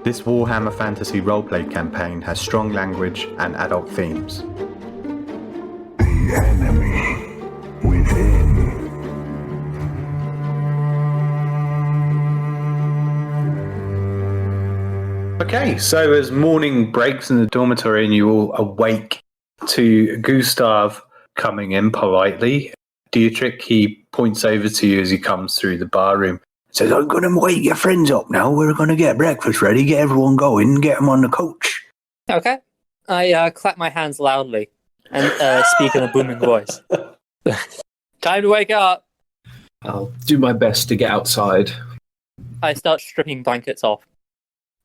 This Warhammer Fantasy Roleplay campaign has strong language and adult themes. The enemy within. Okay, so as morning breaks in the dormitory and you all awake to Gustav coming in politely, Dietrich, he points over to you as he comes through the bar room. Says, I'm going to wake your friends up now. We're going to get breakfast ready, get everyone going, get them on the coach. Okay. I clap my hands loudly and speak in a booming voice. Time to wake up. I'll do my best to get outside. I start stripping blankets off.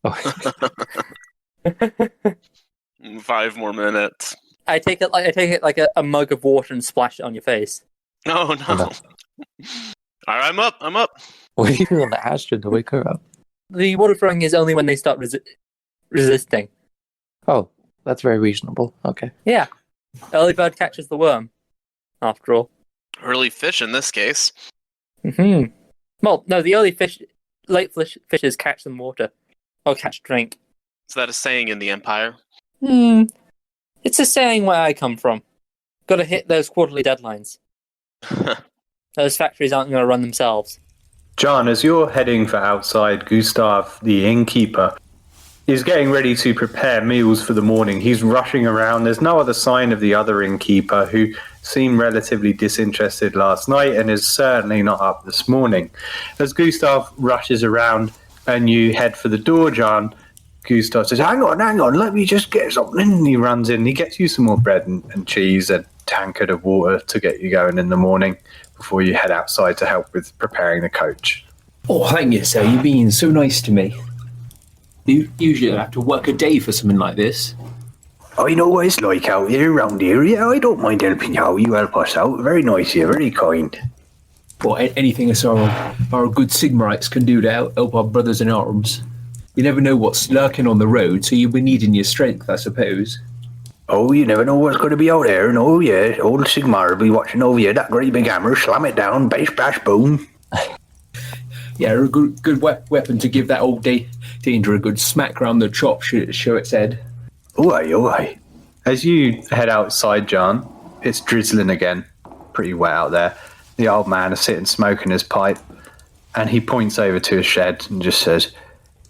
5 more minutes. I take it like a mug of water and splash it on your face. Oh no. Alright, I'm up. What are you doing to Astrid to wake her up? The water throwing is only when they start resisting. Oh, that's very reasonable. Okay. Yeah. Early bird catches the worm, after all. Early fish in this case. Mm-hmm. Well, no, the late fishes catch some water. Or catch drink. Is that a saying in the Empire? It's a saying where I come from. Gotta hit those quarterly deadlines. Those factories aren't going to run themselves. Jahn, as you're heading for outside, Gustav, the innkeeper, is getting ready to prepare meals for the morning. He's rushing around. There's no other sign of the other innkeeper, who seemed relatively disinterested last night and is certainly not up this morning. As Gustav rushes around and you head for the door, Jahn, Gustav says, hang on, let me just get something. And he runs in. He gets you some more bread and cheese and a tankard of water to get you going in the morning before you head outside to help with preparing the coach. Oh, thank you, sir. You've been so nice to me. You usually have to work a day for something like this. I know what it's like out here, around here. Yeah, I don't mind helping you out. You help us out. Very nice of you, very kind. Well, anything us our good Sigmarites can do to help our brothers in arms. You never know what's lurking on the road, so you'll be needing your strength, I suppose. Oh, you never know what's going to be out there. And oh, yeah, old Sigmar will be watching over you. That great big hammer, slam it down, bash, bash, boom. Yeah, a good weapon to give that old danger a good smack round the chop, show its head. Oh, aye. As you head outside, Jahn, it's drizzling again. Pretty wet out there. The old man is sitting smoking his pipe, and he points over to his shed and just says,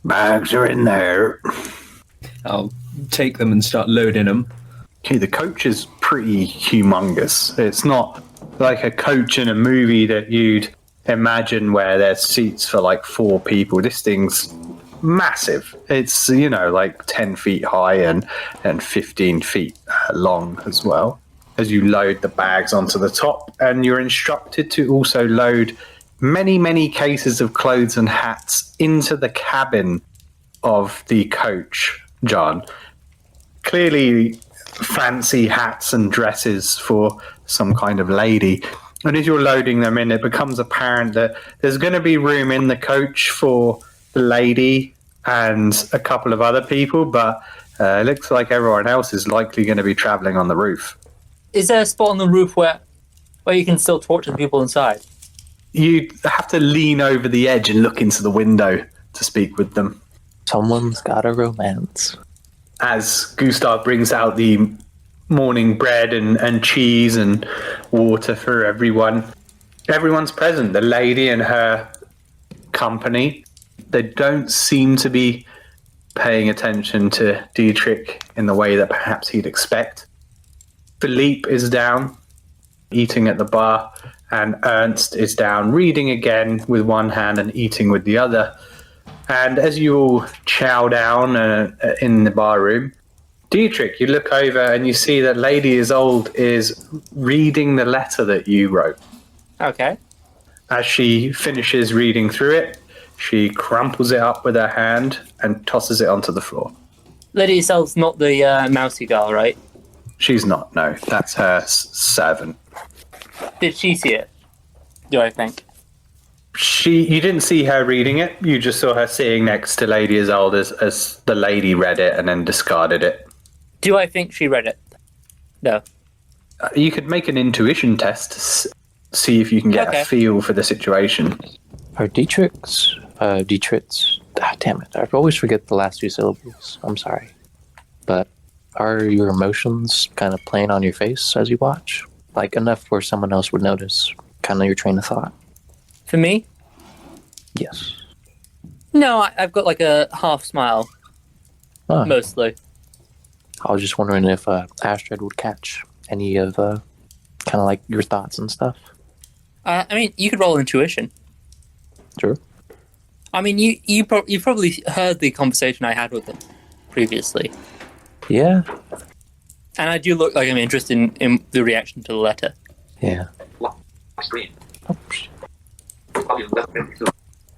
bags are in there. I'll take them and start loading them. Okay, the coach is pretty humongous. It's not like a coach in a movie that you'd imagine where there's seats for like 4 people. This thing's massive. It's, like 10 feet high and 15 feet long as well. As you load the bags onto the top, and you're instructed to also load many, many cases of clothes and hats into the cabin of the coach, Jahn. Clearly fancy hats and dresses for some kind of lady. And as you're loading them in, it becomes apparent that there's going to be room in the coach for the lady and a couple of other people, but it looks like everyone else is likely going to be traveling on the roof. Is there a spot on the roof where you can still talk to the people inside? You have to lean over the edge and look into the window to speak with them. Someone's got a romance. As Gustav brings out the morning bread and cheese and water for everyone. Everyone's present. The lady and her company. They don't seem to be paying attention to Dietrich in the way that perhaps he'd expect. Philippe is down, eating at the bar, and Ernst is down, reading again with one hand and eating with the other. And as you all chow down in the bar room, Dietrich, you look over and you see that Lady Isolde is reading the letter that you wrote. Okay. As she finishes reading through it, she crumples it up with her hand and tosses it onto the floor. Lady Isolde's not the mousy girl, right? She's not, no. That's her servant. Did she see it? Do I think? You didn't see her reading it. You just saw her sitting next to Lady Isolde as the lady read it and then discarded it. Do I think she read it? No. You could make an intuition test to see if you can get a feel for the situation. Are Dietrich's damn it. I always forget the last two syllables. I'm sorry. But are your emotions kind of playing on your face as you watch? Like enough where someone else would notice kind of your train of thought? For me? Yes. No, I've got like a half smile, Oh, mostly. I was just wondering if Astrid would catch any of kind of like your thoughts and stuff. I mean, you could roll intuition. Sure. I mean, you probably heard the conversation I had with them previously. Yeah. And I do look like I'm interested in the reaction to the letter. Yeah.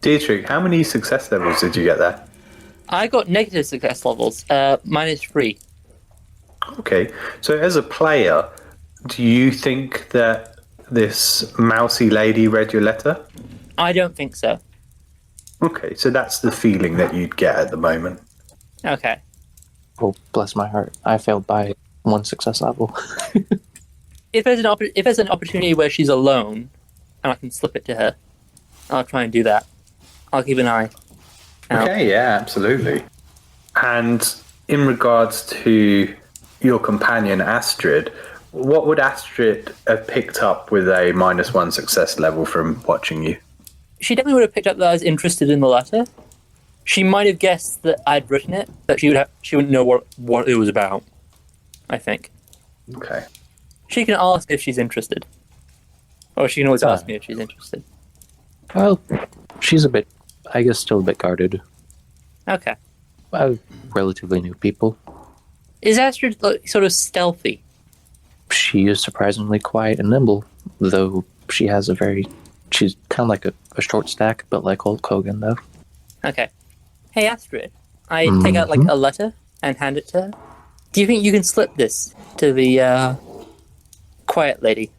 Dietrich, how many success levels did you get there? I got negative success levels, -3. Okay, so as a player, do you think that this mousy lady read your letter? I don't think so. Okay, so that's the feeling that you'd get at the moment. Okay. Oh, bless my heart. I failed by 1 success level. If there's an opportunity where she's alone, and I can slip it to her, I'll try and do that. I'll keep an eye out. Okay, yeah, absolutely. And in regards to your companion Astrid, what would Astrid have picked up with a -1 success level from watching you? She definitely would have picked up that I was interested in the letter. She might have guessed that I'd written it, but she wouldn't know what it was about, I think. Okay. She can ask if she's interested. Or she can always ask me if she's interested. Well, she's a bit, I guess, still a bit guarded. Okay. Relatively new people. Is Astrid like, sort of stealthy? She is surprisingly quiet and nimble, though she has she's kind of like a short stack, but like Hulk Hogan, though. Okay. Hey, Astrid. I take out like a letter and hand it to her. Do you think you can slip this to the quiet lady?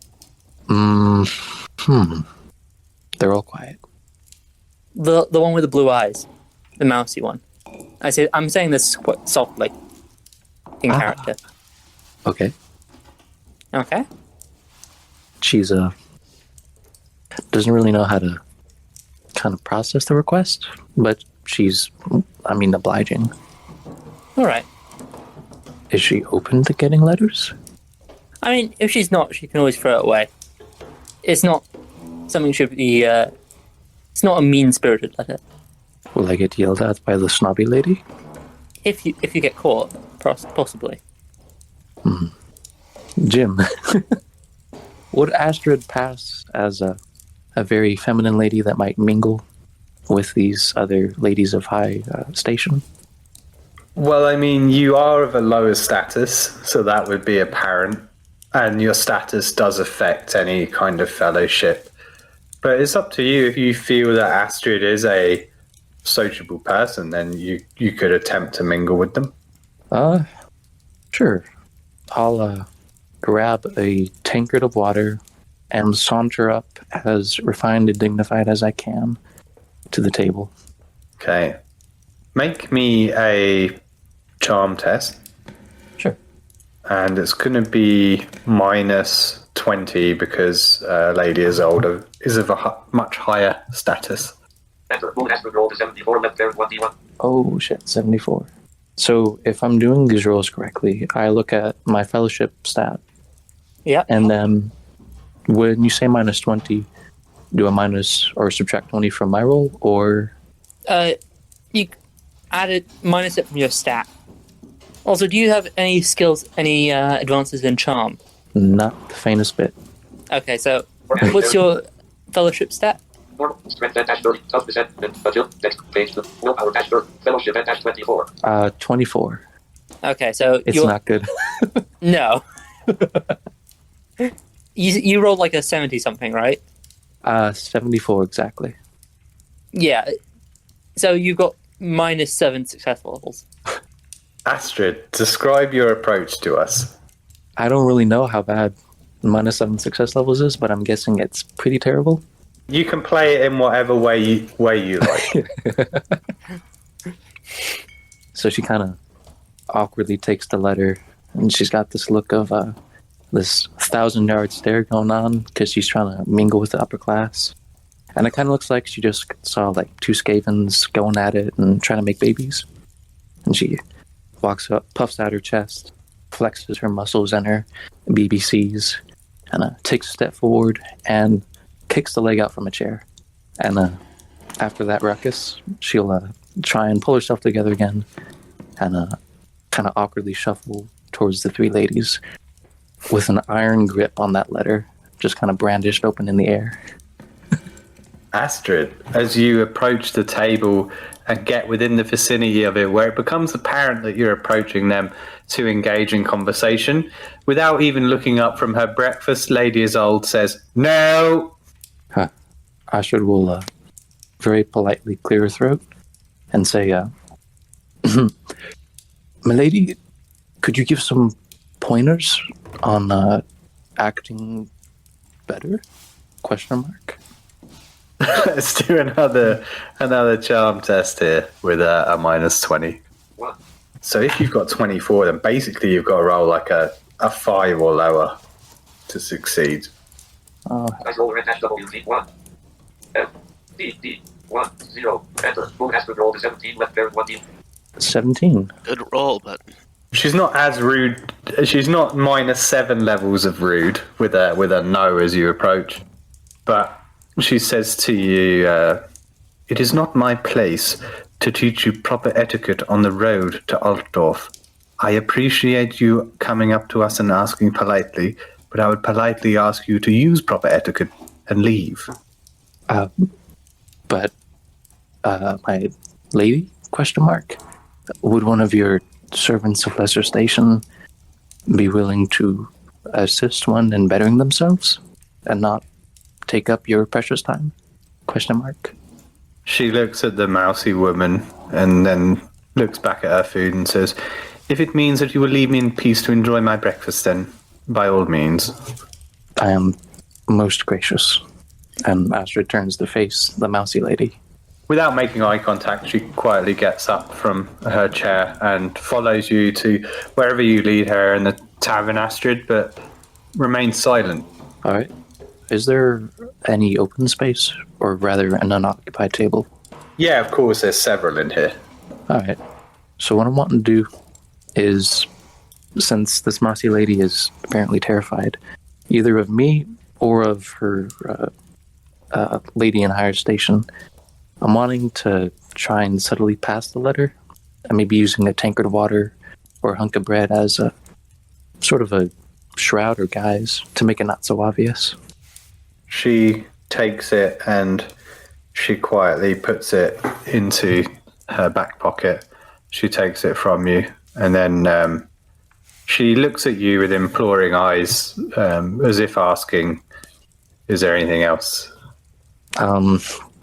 They're all quiet. The one with the blue eyes. The mousy one. I'm saying this quite softly. In character. Okay. Okay. She's doesn't really know how to kind of process the request, but she's, obliging. All right. Is she open to getting letters? I mean, if she's not, she can always throw it away. It's not something should be. It's not a mean-spirited letter. Will I get yelled at by the snobby lady? If you get caught, possibly. Jim, would Astrid pass as a very feminine lady that might mingle with these other ladies of high station? Well, I mean, you are of a lower status, so that would be apparent. And your status does affect any kind of fellowship. But it's up to you. If you feel that Astrid is a sociable person, then you could attempt to mingle with them. Sure. I'll grab a tankard of water and saunter up as refined and dignified as I can to the table. Okay. Make me a charm test. Sure. And it's going to be -20 because a lady is older, is of a much higher status. Oh shit, 74. So if I'm doing these rolls correctly, I look at my fellowship stat. Yeah. And then when you say -20, do I minus or subtract 20 from my roll, or? You minus it from your stat. Also, do you have any skills, any advances in charm? Not the faintest bit. Okay, so what's your fellowship stat? 24. Okay, so It's not good. No. You rolled like a 70 something, right? 74 exactly. Yeah. So you've got -7 success levels. Astrid, describe your approach to us. I don't really know how bad -7 success levels is, but I'm guessing it's pretty terrible. You can play it in whatever way you like. So she kind of awkwardly takes the letter, and she's got this look of this 1,000-yard stare going on because she's trying to mingle with the upper class. And it kind of looks like she just saw like two Skavens going at it and trying to make babies. And she walks up, puffs out her chest, flexes her muscles and her BBCs, and takes a step forward and kicks the leg out from a chair. And after that ruckus, she'll try and pull herself together again and kind of awkwardly shuffle towards the three ladies with an iron grip on that letter, just kind of brandished open in the air. Astrid, as you approach the table and get within the vicinity of it, where it becomes apparent that you're approaching them to engage in conversation, without even looking up from her breakfast, Lady Isolde says, "No!" Astrid will very politely clear her throat and say, "My lady, could you give some pointers on acting better? Question mark." Let's do another charm test here with a -20. What? So if you've got 24, then basically you've got to roll like a 5 or lower to succeed. Dice roll red dash WZ 1. F D D 1 0. Enter. Who has to roll the 17 left parent 1 team? 17. Good roll, but She's not as rude. She's not -7 levels of rude with a no as you approach, but she says to you, "It is not my place to teach you proper etiquette on the road to Altdorf. I appreciate you coming up to us and asking politely, but I would politely ask you to use proper etiquette and leave." But my lady? Question mark. Would one of your servants of lesser station be willing to assist one in bettering themselves and not take up your precious time? Question mark. She looks at the mousy woman and then looks back at her food and says, "If it means that you will leave me in peace to enjoy my breakfast, then by all means." I am most gracious. And Astrid turns to face the mousy lady. Without making eye contact, she quietly gets up from her chair and follows you to wherever you lead her in the tavern, Astrid, but remains silent. All right. Is there any open space, or rather an unoccupied table? Yeah, of course, there's several in here. All right. So what I'm wanting to do is, since this mousy lady is apparently terrified, either of me or of her lady in higher station, I'm wanting to try and subtly pass the letter, and maybe using a tankard of water or a hunk of bread as a sort of a shroud or guise to make it not so obvious. She takes it and she quietly puts it into her back pocket. She takes it from you, and then she looks at you with imploring eyes, as if asking, "Is there anything else?"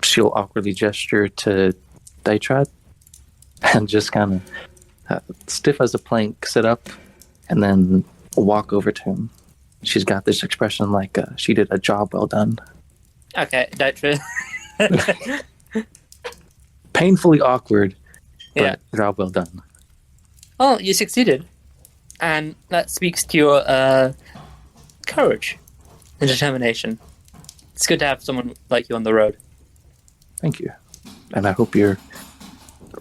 She'll awkwardly gesture to Dietrich and just kind of stiff as a plank sit up and then walk over to him. She's got this expression like she did a job well done. Okay, Dietrich. Painfully awkward, but Yeah. job well done. Oh, you succeeded. And that speaks to your courage and determination. It's good to have someone like you on the road. Thank you. And I hope your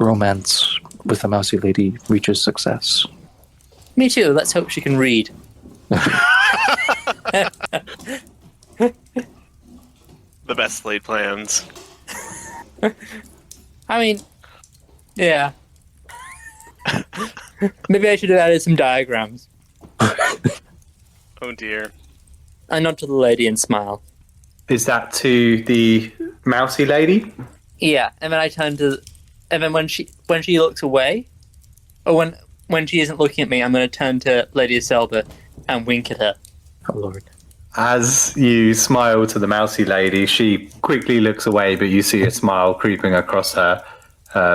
romance with the mousy lady reaches success. Me too. Let's hope she can read. the best laid plans. I mean, yeah. Maybe I should have added some diagrams. Oh dear. I nod to the lady and smile. Is that to the mousy lady? Yeah, and then I turn to, and then when she looks away, or when she isn't looking at me, I'm going to turn to Lady Isolde and wink at her. Oh, Lord. As you smile to the mousy lady, she quickly looks away, but you see a smile creeping across her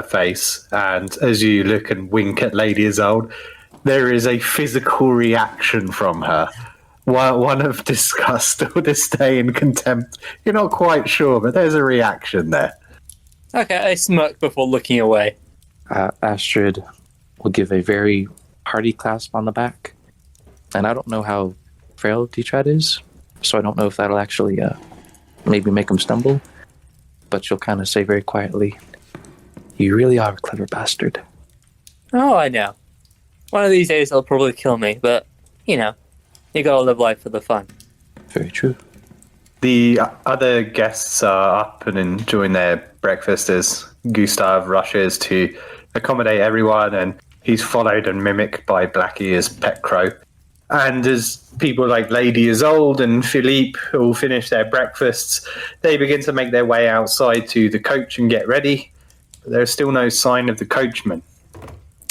face. And as you look and wink at Lady Isolde, there is a physical reaction from her. One of disgust or disdain, contempt. You're not quite sure, but there's a reaction there. Okay, I smirk before looking away. Astrid will give a very hearty clasp on the back. And I don't know how frail Dietrich is, so I don't know if that'll actually maybe make him stumble. but you'll kind of say very quietly, "You really are a clever bastard." Oh, I know. One of these days they'll probably kill me, but, you gotta live life for the fun. Very true. The other guests are up and enjoying their breakfast as Gustav rushes to accommodate everyone, and he's followed and mimicked by Blackie's pet crow. And as people like Lady Isolde and Philippe all finish their breakfasts, they begin to make their way outside to the coach and get ready. But there's still no sign of the coachman.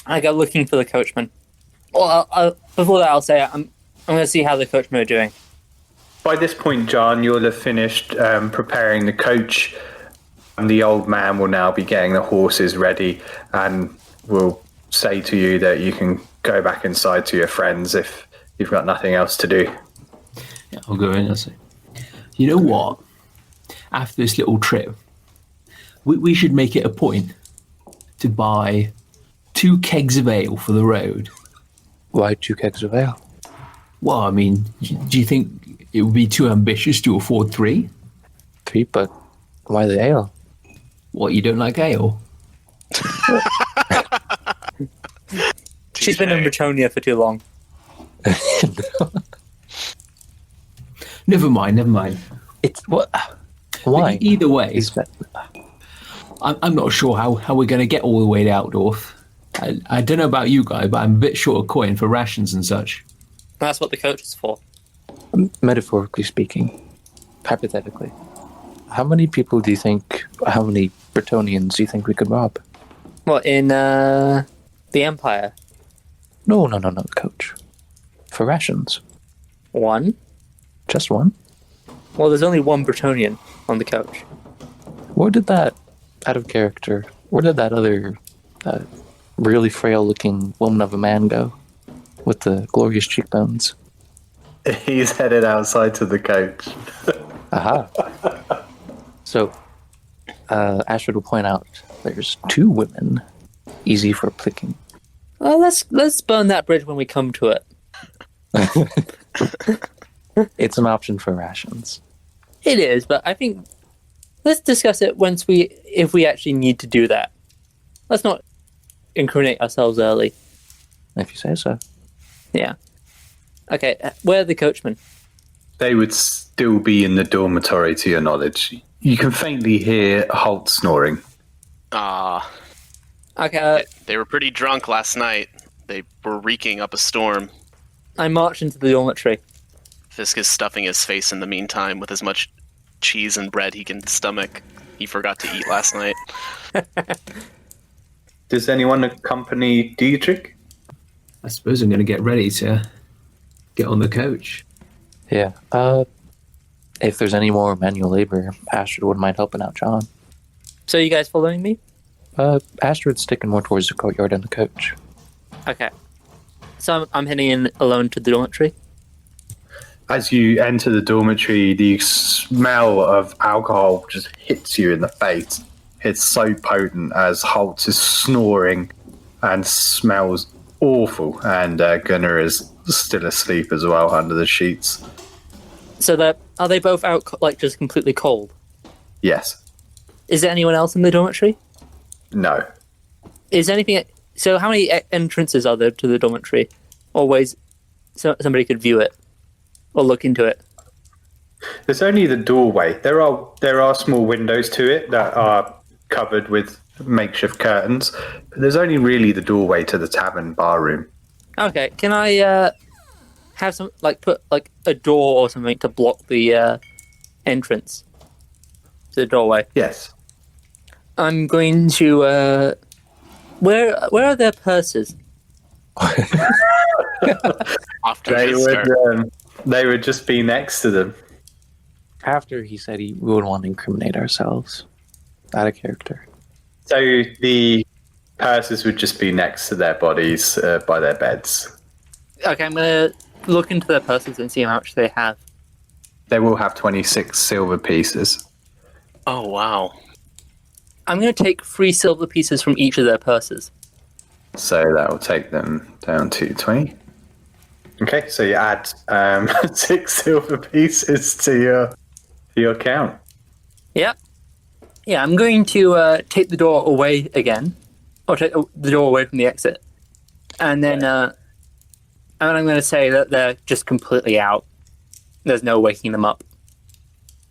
I go looking for the coachman. Well, before that, I'll say I'm going to see how the coachmen are doing. By this point, Jahn, you'll have finished preparing the coach, and the old man will now be getting the horses ready and will say to you that you can go back inside to your friends if you've got nothing else to do. Yeah, I'll go in and say, you know what? After this little trip, we should make it a point to buy 2 kegs of ale for the road. Why 2 kegs of ale? Well, I mean, do you think it would be too ambitious to afford 3? 3, but why the ale? What, you don't like ale? She's been in Britonia for too long. Never mind. It's what? Why? Either way, I'm not sure how we're going to get all the way to Altdorf. I don't know about you guys, but I'm a bit short of coin for rations and such. That's what the coach is for. Metaphorically speaking, hypothetically, how many Britonians do you think we could rob? What, in the Empire? No, coach. For rations. 1? Just 1? Well, there's only 1 Britonian on the coach. Where did that other really frail-looking woman of a man go with the glorious cheekbones? He's headed outside to the coach. Aha. So, Astrid will point out there's 2 women, easy for picking. Well, let's burn that bridge when we come to it. It's an option for rations. It is, but I think let's discuss it if we actually need to do that. Let's not incriminate ourselves early. If you say so. Yeah. Okay, where are the coachmen? They would still be in the dormitory, to your knowledge. You can faintly hear Holt snoring. Okay. They were pretty drunk last night. They were reeking up a storm. I march into the dormitory. Fisk is stuffing his face in the meantime with as much cheese and bread he can stomach. He forgot to eat last night. Does anyone accompany Dietrich? I suppose I'm going to get ready to get on the coach. Yeah. If there's any more manual labor, Astrid wouldn't mind helping out Jahn. So you guys following me? Astrid's sticking more towards the courtyard and the coach. Okay. So I'm heading in alone to the dormitory. As you enter the dormitory, the smell of alcohol just hits you in the face. It's so potent as Holt is snoring and smells awful, and Gunnar is still asleep as well under the sheets. So are they both out, just completely cold? Yes. Is there anyone else in the dormitory? No. Is anything... So how many entrances are there to the dormitory? Or ways somebody could view it? Or look into it? There's only the doorway. There are small windows to it that are covered with makeshift curtains. But there's only really the doorway to the tavern bar room. Okay, can I have some put a door or something to block the entrance to the doorway? Yes. I'm going to where are their purses? They would just be next to them. After he said we would want to incriminate ourselves. Out of character. So the purses would just be next to their bodies by their beds. Okay, I'm going to look into their purses and see how much they have. They will have 26 silver pieces. Oh, wow. I'm going to take 3 silver pieces from each of their purses. So that will take them down to 20. Okay, so you add 6 silver pieces to your count. Yep. Yeah, I'm going to take the door away again, or take the door away from the exit, and then I'm going to say that they're just completely out. There's no waking them up.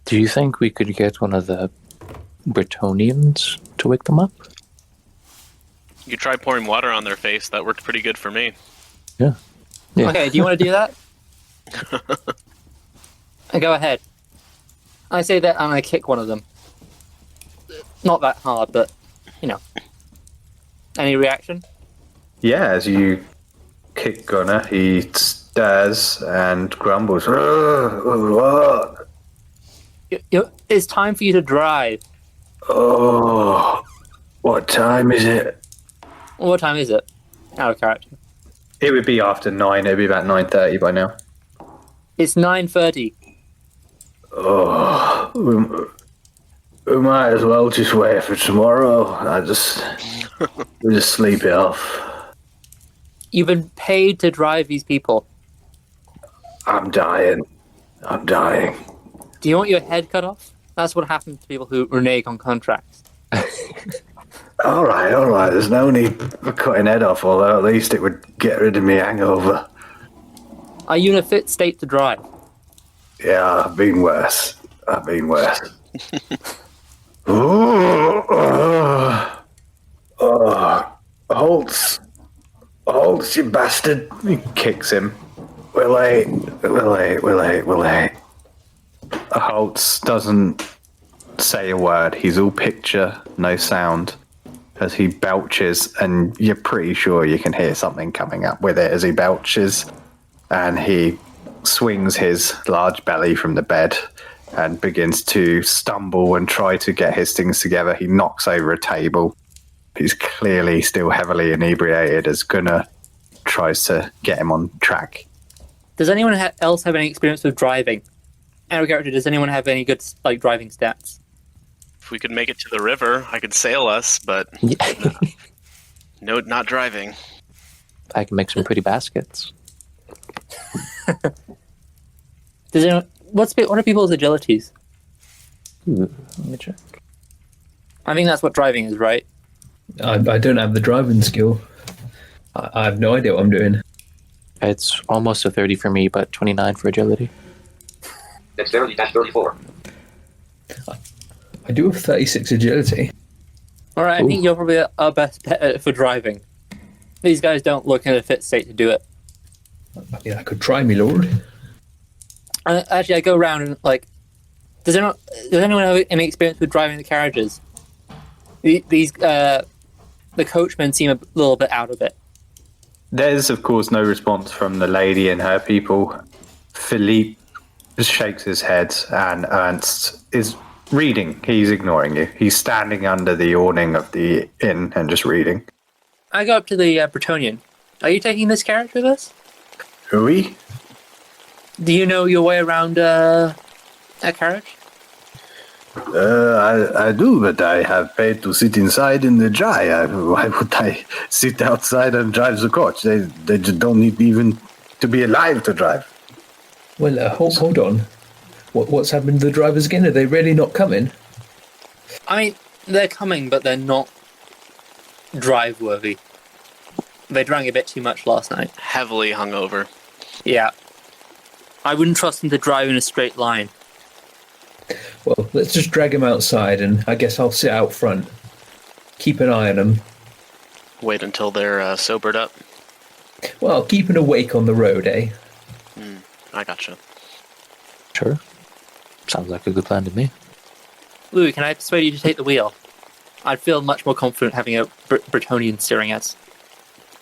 Do you think we could get one of the Bretonians to wake them up? You try pouring water on their face. That worked pretty good for me. Yeah. Okay, do you want to do that? Go ahead. I say that and I kick one of them. Not that hard, but, you know. Any reaction? Yeah, as you kick Gunnar, he stares and grumbles. What? It's time for you to drive. Oh, what time is it? What time is it? Out of character. It would be after 9. It would be about 9:30 by now. It's 9:30. Oh, we might as well just wait for tomorrow. We'll just sleep it off. You've been paid to drive these people. I'm dying. Do you want your head cut off? That's what happens to people who renege on contracts. All right. There's no need for cutting head off, although at least it would get rid of me hangover. Are you in a fit state to drive? Yeah, I've been worse. Holtz, you bastard. He kicks him. We're late. Holtz doesn't say a word. He's all picture, no sound, as he belches, and you're pretty sure you can hear something coming up with it as he belches, and he swings his large belly from the bed and begins to stumble and try to get his things together. He knocks over a table. He's clearly still heavily inebriated as Gunnar tries to get him on track. Does anyone else have any experience with driving? Out of character, does anyone have any good driving stats? If we could make it to the river, I could sail us, but no, not driving. I can make some pretty baskets. What are people's agilities? Ooh, let me check. I think that's what driving is, right? I don't have the driving skill. I have no idea what I'm doing. It's almost a 30 for me, but 29 for agility. Dexterity -34. I do have 36 agility. All right, I think you're probably our best bet for driving. These guys don't look in a fit state to do it. I mean, I could try, me lord. Actually, I go around and does anyone have any experience with driving the carriages? The coachmen seem a little bit out of it. There's, of course, no response from the lady and her people. Philippe just shakes his head, and Ernst is reading. He's ignoring you. He's standing under the awning of the inn and just reading. I go up to the Bretonian. Are you taking this carriage with us? Oui? Do you know your way around a carriage? I do, but I have paid to sit inside in the dry. Why would I sit outside and drive the coach? They just don't need even to be alive to drive. Well, hold on. What's happened to the drivers again? Are they really not coming? I mean, they're coming, but they're not drive-worthy. They drank a bit too much last night. Heavily hungover. Yeah. I wouldn't trust them to drive in a straight line. Well, let's just drag them outside, and I guess I'll sit out front. Keep an eye on them. Wait until they're sobered up. Well, keep an awake on the road, eh? I gotcha. Sure. Sounds like a good plan to me. Louis, can I persuade you to take the wheel? I'd feel much more confident having a Bretonian steering us.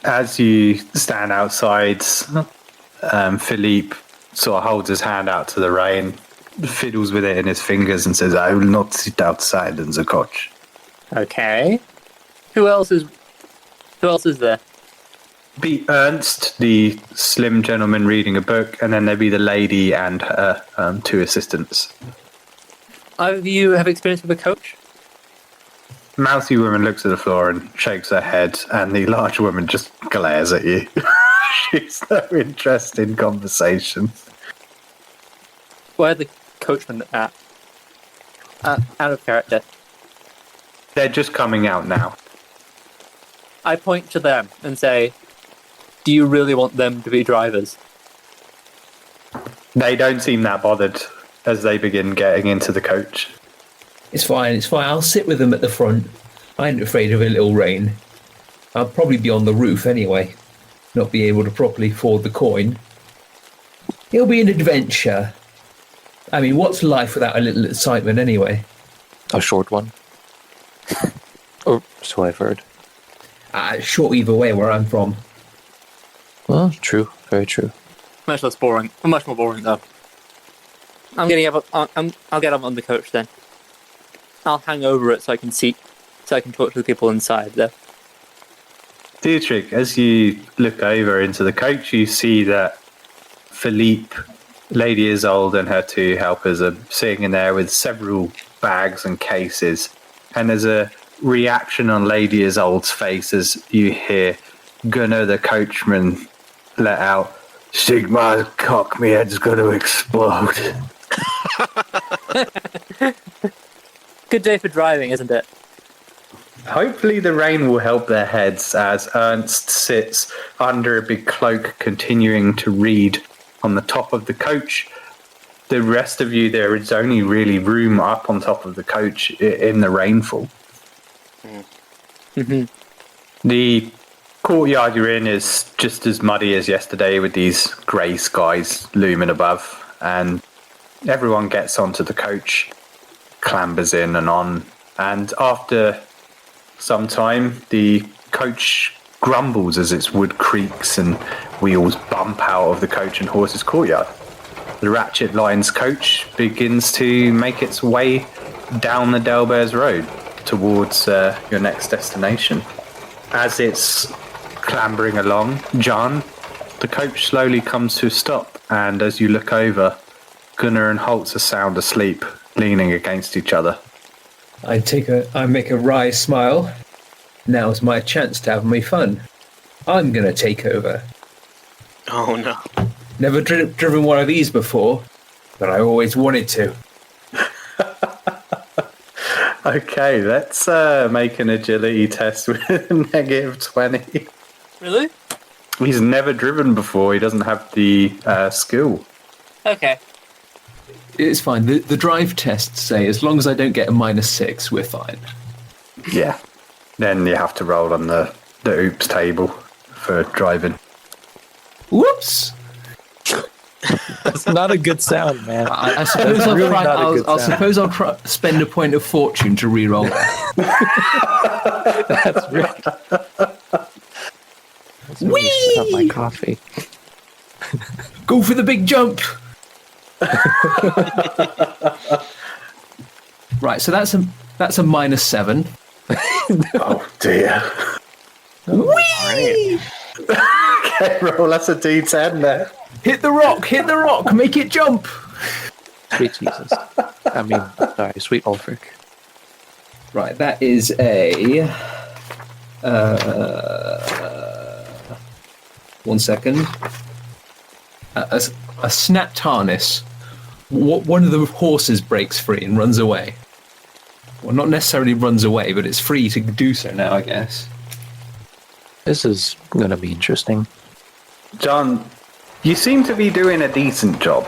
As you stand outside, Philippe sort of holds his hand out to the rain, fiddles with it in his fingers and says, I will not sit outside in the coach. Okay. Who else is there? Be Ernst, the slim gentleman reading a book, and then there'd be the lady and her 2 assistants. Either of you have experience with a coach? Mouthy woman looks at the floor and shakes her head, and the large woman just glares at you. She's no interest in conversation. Where are the coachmen at? Out of character. They're just coming out now. I point to them and say, do you really want them to be drivers? They don't seem that bothered as they begin getting into the coach. It's fine. I'll sit with them at the front. I ain't afraid of a little rain. I'll probably be on the roof anyway, not be able to properly afford the coin. It'll be an adventure. I mean, what's life without a little excitement anyway? A short one. Or so I've heard. Short either way where I'm from. Well, true. Very true. Much less boring. Much more boring though. I'll get up on the coach then. I'll hang over it so I can talk to the people inside there. Dietrich, as you look over into the coach, you see that Philippe, Lady Isolde, and her two helpers are sitting in there with several bags and cases. And there's a reaction on Lady Isolde's face as you hear Gunnar, the coachman, let out, "Sigmar's cock, me head's going to explode." Good day for driving, isn't it? Hopefully the rain will help their heads as Ernst sits under a big cloak continuing to read on the top of the coach. The rest of you, there is only really room up on top of the coach in the rainfall. Mm-hmm. The courtyard you're in is just as muddy as yesterday with these grey skies looming above, and everyone gets onto the coach, clambers in and on, and after some time the coach grumbles as its wood creaks and wheels bump out of the Coach and Horses courtyard. The Ratchet Lines coach begins to make its way down the Delbears Road towards your next destination. As it's clambering along, Jahn, the coach slowly comes to a stop, and as you look over, Gunnar and Holtz are sound asleep, leaning against each other. I make a wry smile. Now's my chance to have my fun. I'm gonna take over. Oh no. Never driven one of these before, but I always wanted to. Okay, let's make an agility test with -20. Really? He's never driven before. He doesn't have the skill. Okay. It's fine. The drive tests say as long as I don't get a -6, we're fine. Yeah. Then you have to roll on the oops table for driving. Whoops! That's not a good sound, man. I suppose I'll spend a point of fortune to re-roll that. That's really... That's really up my coffee. Go for the big jump! Right, so that's a -7. Oh dear. Whee! Okay, roll. That's a D10 there. Hit the rock, make it jump! Sweet Jesus. I mean, sorry, sweet Ulfric. Right, that is a... 1 second. A snapped harness. One of the horses breaks free and runs away. Well, not necessarily runs away, but it's free to do so now, I guess. This is going to be interesting. John, you seem to be doing a decent job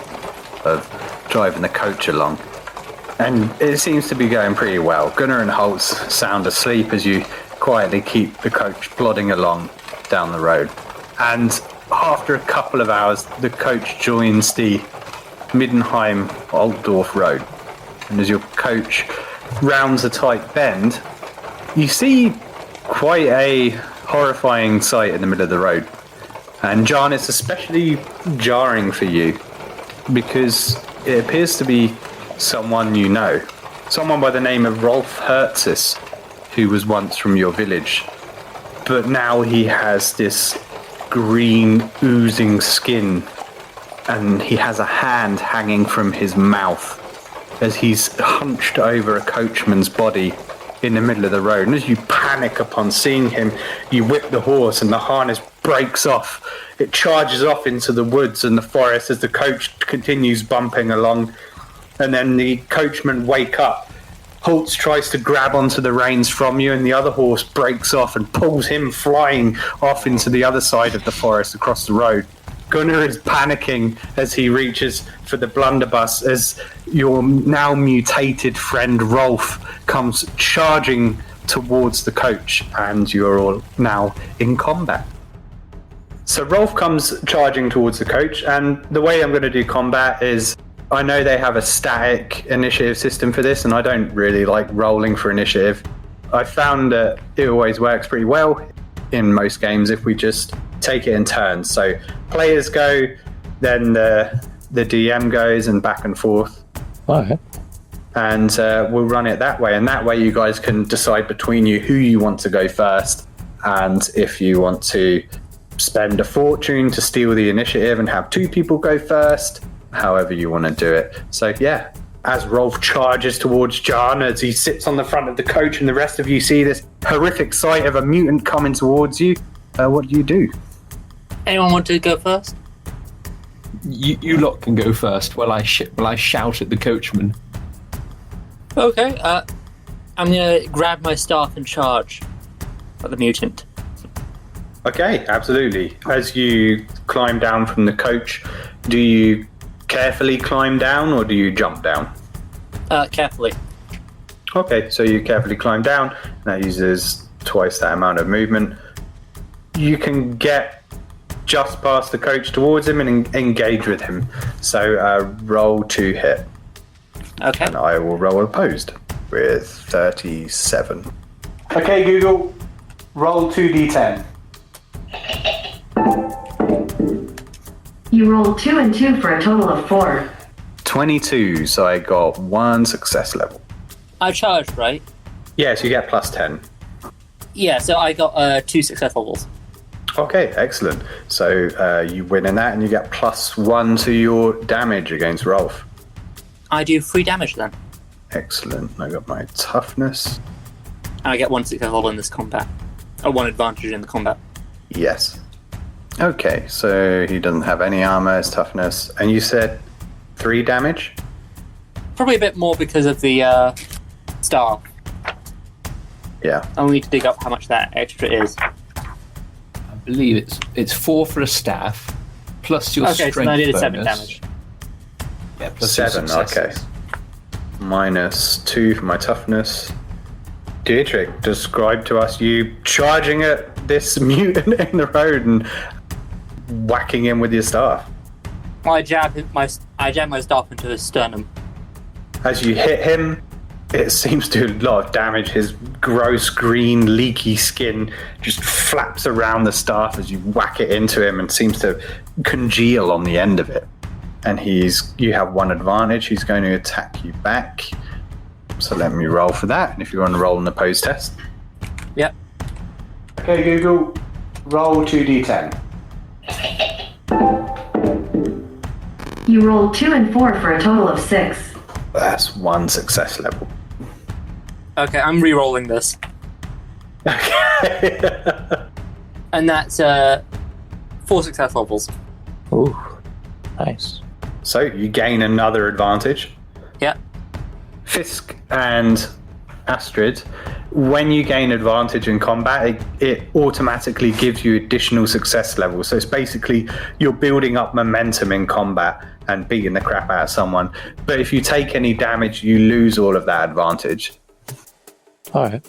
of driving the coach along. And it seems to be going pretty well. Gunnar and Holtz sound asleep as you quietly keep the coach plodding along down the road. And after a couple of hours, the coach joins the Middenheim Altdorf Road. And as your coach rounds a tight bend, you see quite a horrifying sight in the middle of the road. And Jahn, it's especially jarring for you because it appears to be someone you know. Someone by the name of Rolf Hertzis, who was once from your village. But now he has this green oozing skin, and he has a hand hanging from his mouth as he's hunched over a coachman's body in the middle of the road. And as you panic upon seeing him, you whip the horse and the harness breaks off. It charges off into the woods and the forest as the coach continues bumping along. And then the coachmen wake up Holtz tries to grab onto the reins from you, and the other horse breaks off and pulls him flying off into the other side of the forest across the road. Gunnar is panicking as he reaches for the blunderbuss as your now mutated friend Rolf comes charging towards the coach, and you're all now in combat. So Rolf comes charging towards the coach, and the way I'm going to do combat is, I know they have a static initiative system for this, and I don't really like rolling for initiative. I found that it always works pretty well in most games if we just take it in turns. So players go, then the DM goes, and back and forth. Alright. And we'll run it that way. And that way you guys can decide between you who you want to go first, and if you want to spend a fortune to steal the initiative and have 2 people go first, however you want to do it. So yeah, as Rolf charges towards Jahn, as he sits on the front of the coach, and the rest of you see this horrific sight of a mutant coming towards you, what do you do? Anyone want to go first? You lot can go first while I shout at the coachman. Okay, I'm gonna grab my staff and charge at the mutant. Okay, absolutely. As you climb down from the coach, do you carefully climb down or do you jump down? Carefully. Okay, so you carefully climb down. That uses twice that amount of movement. You can get just past the coach towards him and engage with him. So roll to hit. Okay. And I will roll opposed with 37. Okay, Google, roll 2d10. You rolled 2 and 2 for a total of 4. 22, so I got 1 success level. I charged, right? Yes, you get plus 10. Yeah, so I got 2 success levels. Okay, excellent. So you win in that, and you get plus 1 to your damage against Rolf. I do 3 damage then. Excellent. I got my toughness. And I get 1 success level in this combat. Or 1 advantage in the combat. Yes. Okay, so he doesn't have any armor, his toughness. And you said 3 damage? Probably a bit more because of the staff. Yeah. I'll need to dig up how much that extra is. I believe it's 4 for a staff, plus your strength so I did 7 bonus. damage. Yeah, plus your 7, okay. successes. Minus 2 for my toughness. Dietrich, describe to us you charging at this mutant in the road and whacking him with your staff. I jab my staff into his sternum. As you hit him, it seems to do a lot of damage. His gross green leaky skin just flaps around the staff as you whack it into him and seems to congeal on the end of it. And you have 1 advantage. He's going to attack you back. So let me roll for that. And if you want to roll an opposed test. Yep. Okay, Google, roll 2d10. You rolled 2 and 4 for a total of 6. That's 1 success level. Okay, I'm re-rolling this. Okay. And that's 4 success levels. Ooh, nice. So you gain another advantage. Yep. Fisk and Astrid, when you gain advantage in combat, it automatically gives you additional success levels. So it's basically you're building up momentum in combat and beating the crap out of someone. But if you take any damage, you lose all of that advantage. All right.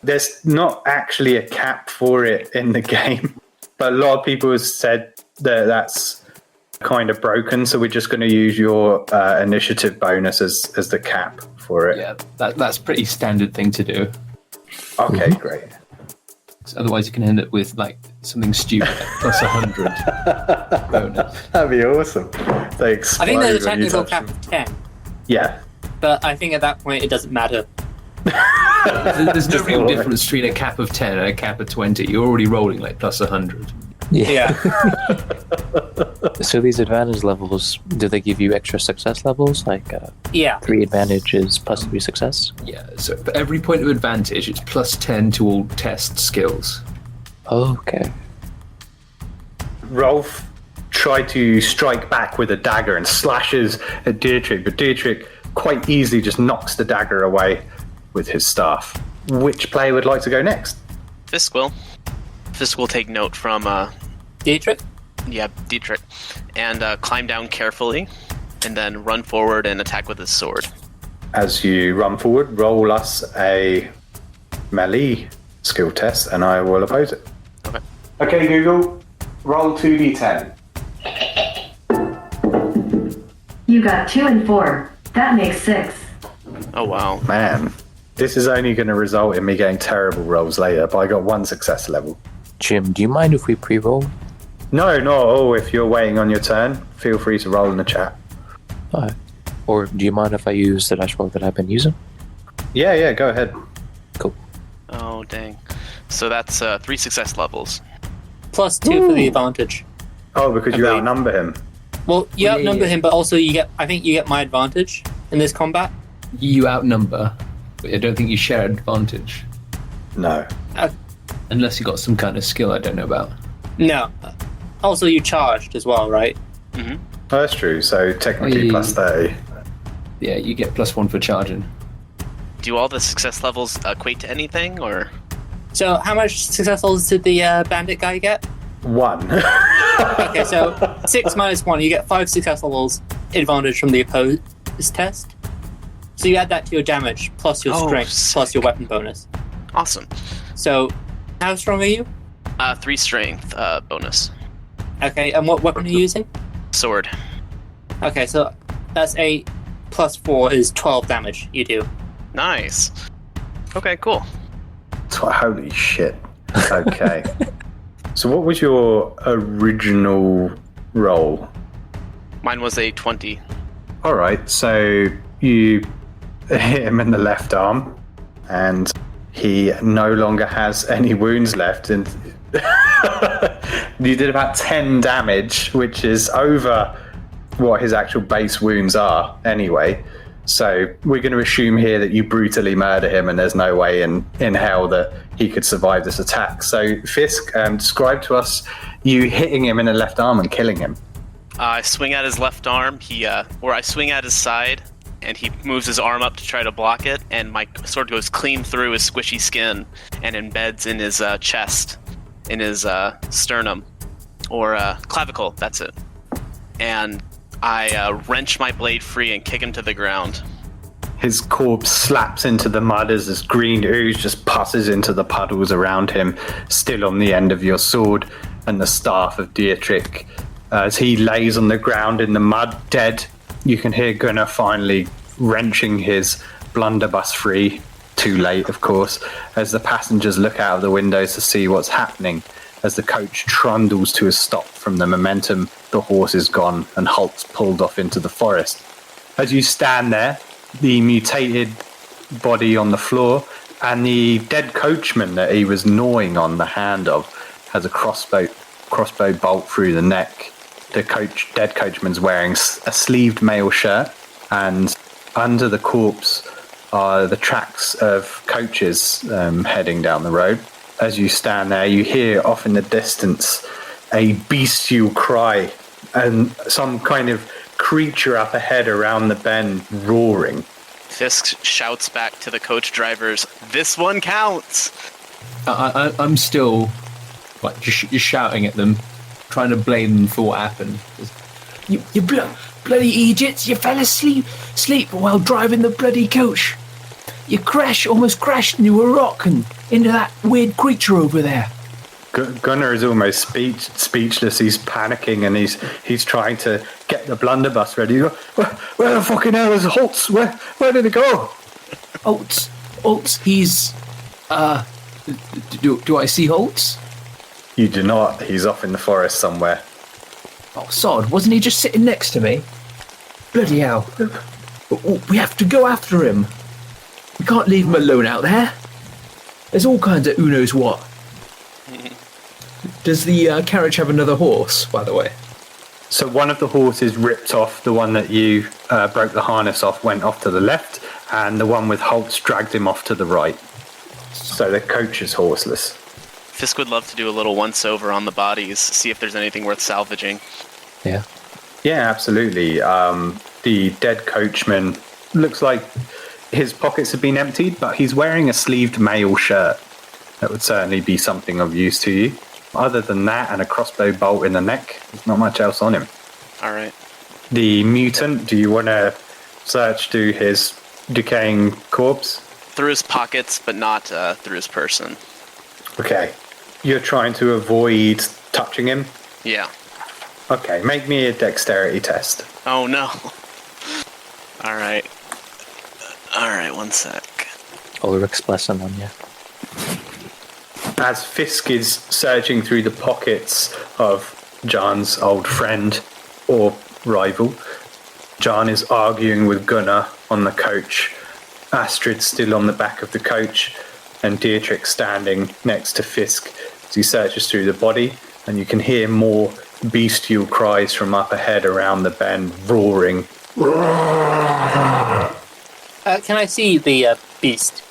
There's not actually a cap for it in the game, but a lot of people have said that that's kind of broken, so we're just going to use your initiative bonus as the cap for it. Yeah, that's pretty standard thing to do. Okay, great. So otherwise, you can end up with like something stupid like plus 100 bonus. That'd be awesome. They explode I think there's a when you technical touch cap them. of 10, Yeah. but I think at that point it doesn't matter. There's no real difference between a cap of 10 and a cap of 20. You're already rolling like plus 100. Yeah. So these advantage levels, do they give you extra success levels? Like Yeah. 3 advantages plus 3 success? Yeah, so for every point of advantage, it's plus 10 to all test skills. Okay. Rolf tried to strike back with a dagger and slashes at Dietrich, but Dietrich quite easily just knocks the dagger away with his staff. Which player would like to go next? Fisk will. Fisk will take note from Dietrich? Yeah, Dietrich. And climb down carefully, and then run forward and attack with his sword. As you run forward, roll us a melee skill test, and I will oppose it. Okay. Okay, Google, roll 2d10. You got 2 and 4. That makes 6. Oh, wow. Man, this is only going to result in me getting terrible rolls later, but I got 1 success level. Jim, do you mind if we pre-roll? No, not at all. If you're waiting on your turn, feel free to roll in the chat. Alright. Or do you mind if I use the dice roll that I've been using? Yeah, go ahead. Cool. Oh, dang. So that's 3 success levels. Plus 2 for the advantage. Oh, because you Okay. outnumber him. Well, you outnumber him, but also I think you get my advantage in this combat. You outnumber, but I don't think you share advantage. No. Unless you got some kind of skill I don't know about. No. Also, you charged as well, right? Mm-hmm. Oh, that's true. So technically Yeah. plus 30. Yeah, you get +1 for charging. Do all the success levels equate to anything, or? So, how much success levels did the bandit guy get? 1. Okay, so 6 minus 1, you get 5 success levels advantage from the opposed test. So you add that to your damage, plus your Oh, strength, plus sick. your weapon bonus. Awesome. So, how strong are you? 3 strength bonus. Okay, and what weapon are you using? Sword. Okay, so that's 8 plus 4 is 12 damage you do. Nice. Okay, cool. Holy shit. Okay. So what was your original roll? Mine was a 20. All right, so you hit him in the left arm, and he no longer has any wounds left, and you did about 10 damage, which is over what his actual base wounds are anyway. So we're going to assume here that you brutally murder him, and there's no way in hell that he could survive this attack. So Fisk, describe to us you hitting him in the left arm and killing him. I swing at his left arm. I swing at his side, and he moves his arm up to try to block it, and my sword goes clean through his squishy skin and embeds in his chest, in his sternum, or clavicle. That's it. And I wrench my blade free and kick him to the ground. His corpse slaps into the mud as this green ooze just passes into the puddles around him, still on the end of your sword and the staff of Dietrich. As he lays on the ground in the mud, dead, you can hear Gunnar finally wrenching his blunderbuss free. Too late, of course, as the passengers look out of the windows to see what's happening, as the coach trundles to a stop from the momentum. The horse is gone and halts pulled off into the forest. As you stand there, the mutated body on the floor and the dead coachman that he was gnawing on the hand of has a crossbow bolt through the neck. The dead coachman's wearing a sleeved mail shirt, and under the corpse are the tracks of coaches heading down the road. As you stand there, you hear off in the distance a bestial cry and some kind of creature up ahead around the bend roaring. Fisk shouts back to the coach drivers, "This one counts!" I'm still just shouting at them, trying to blame them for what happened. You bloody idiots! You fell asleep while driving the bloody coach. You almost crashed into a rock and into that weird creature over there. Gunnar is almost speechless. He's panicking and he's trying to get the blunderbuss ready. You go, where the fucking hell is Holtz? Where did it go? Holtz, he's do I see Holtz? You do not. He's off in the forest somewhere. Oh, sod, wasn't he just sitting next to me? Bloody hell. We have to go after him. We can't leave him alone out there. There's all kinds of who knows what. Does the carriage have another horse, by the way? So one of the horses ripped off. The one that you broke the harness off went off to the left, and the one with Holtz dragged him off to the right. So the coach is horseless. Fisk would love to do a little once-over on the bodies, see if there's anything worth salvaging. Yeah. Yeah, absolutely. The dead coachman looks like His pockets have been emptied, but he's wearing a sleeved mail shirt. That would certainly be something of use to you. Other than that and a crossbow bolt in the neck, there's not much else on him. All right. The mutant, do you want to search through his decaying corpse? Through his pockets, but not through his person. Okay. You're trying to avoid touching him? Yeah. Okay, make me a dexterity test. Oh, no. All right. All right, one sec. Ulrich's blessing on you. As Fisk is searching through the pockets of Jahn's old friend or rival, Jahn is arguing with Gunnar on the coach. Astrid still on the back of the coach, and Dietrich standing next to Fisk as he searches through the body, and you can hear more bestial cries from up ahead around the bend, roaring. Can I see the beast?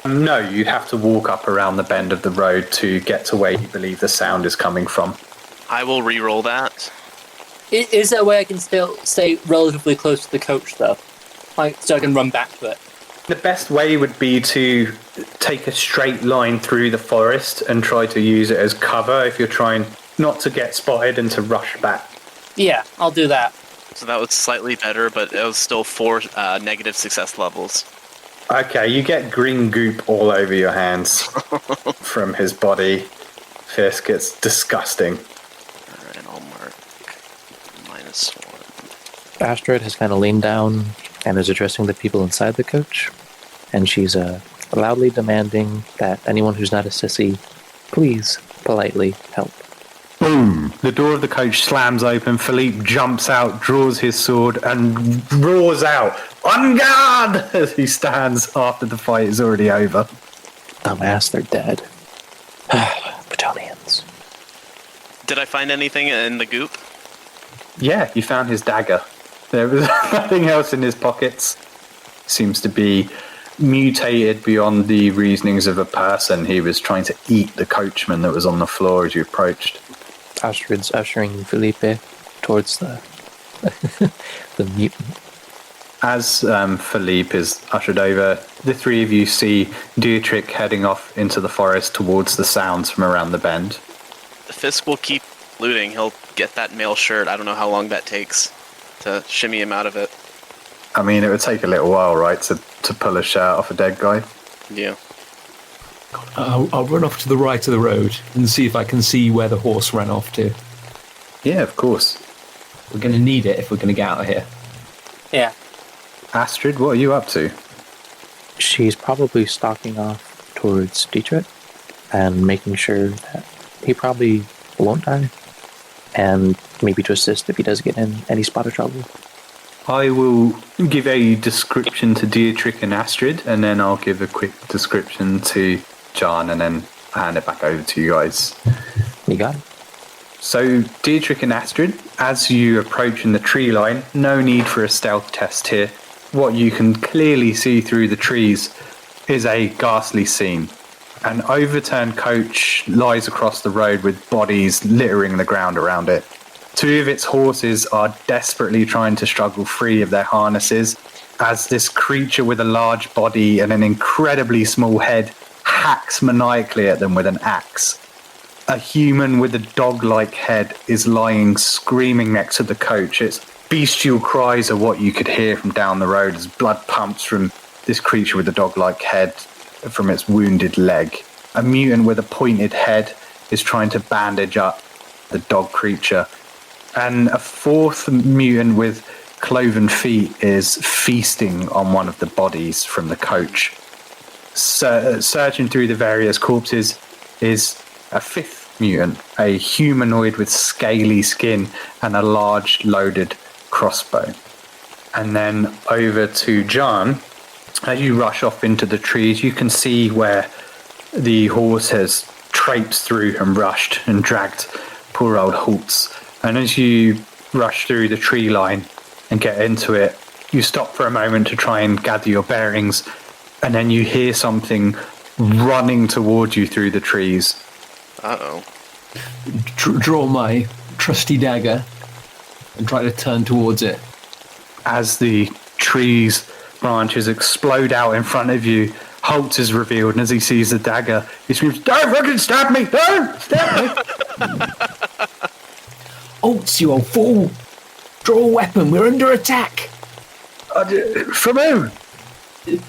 No, you'd have to walk up around the bend of the road to get to where you believe the sound is coming from. I will re-roll that. Is there a way I can still stay relatively close to the coach, though? Like, so I can run back to it? The best way would be to take a straight line through the forest and try to use it as cover if you're trying not to get spotted and to rush back. Yeah, I'll do that. So that was slightly better, but it was still 4 negative success levels. Okay, you get green goop all over your hands from his body. Fisk, it's disgusting. Alright, I'll mark -1. Astrid has kind of leaned down and is addressing the people inside the coach. And she's loudly demanding that anyone who's not a sissy, please politely help. Boom! The door of the coach slams open. Philippe jumps out, draws his sword, and roars out, "On guard!" as he stands after the fight is already over. Dumbass, they're dead. Battalions. Did I find anything in the goop? Yeah, you found his dagger. There was nothing else in his pockets. Seems to be mutated beyond the reasonings of a person. He was trying to eat the coachman that was on the floor as you approached. Astrid's ushering Felipe towards the the mutant. As Philippe is ushered over, the three of you see Dietrich heading off into the forest towards the sounds from around the bend. Fisk will keep looting. He'll get that mail shirt. I don't know how long that takes to shimmy him out of it. I mean, it would take a little while, right, to pull a shirt off a dead guy? Yeah. I'll run off to the right of the road and see if I can see where the horse ran off to. Yeah, of course. We're going to need it if we're going to get out of here. Yeah. Astrid, what are you up to? She's probably stalking off towards Dietrich and making sure that he probably won't die, and maybe to assist if he does get in any spot of trouble. I will give a description to Dietrich and Astrid, and then I'll give a quick description to Jahn, and then hand it back over to you guys. You got it. So, Dietrich and Astrid, as you approach in the tree line, no need for a stealth test here. What you can clearly see through the trees is a ghastly scene. An overturned coach lies across the road with bodies littering the ground around it. Two of its horses are desperately trying to struggle free of their harnesses as this creature with a large body and an incredibly small head hacks maniacally at them with an axe. A human with a dog-like head is lying screaming next to the coach. Its bestial cries are what you could hear from down the road as blood pumps from this creature with a dog-like head from its wounded leg. A mutant with a pointed head is trying to bandage up the dog creature. And a fourth mutant with cloven feet is feasting on one of the bodies from the coach. Searching through the various corpses is a fifth mutant, a humanoid with scaly skin and a large loaded crossbow. And then over to Jahn. As you rush off into the trees, you can see where the horse has traipsed through and rushed and dragged poor old Holtz. And as you rush through the tree line and get into it, you stop for a moment to try and gather your bearings, and then you hear something running towards you through the trees. Uh-oh. Draw my trusty dagger and try to turn towards it. As the trees branches explode out in front of you. Holtz is revealed, and as he sees the dagger, he screams, "Don't fucking stab me! Don't stab me!" Holtz, you old fool! Draw a weapon, we're under attack! From who?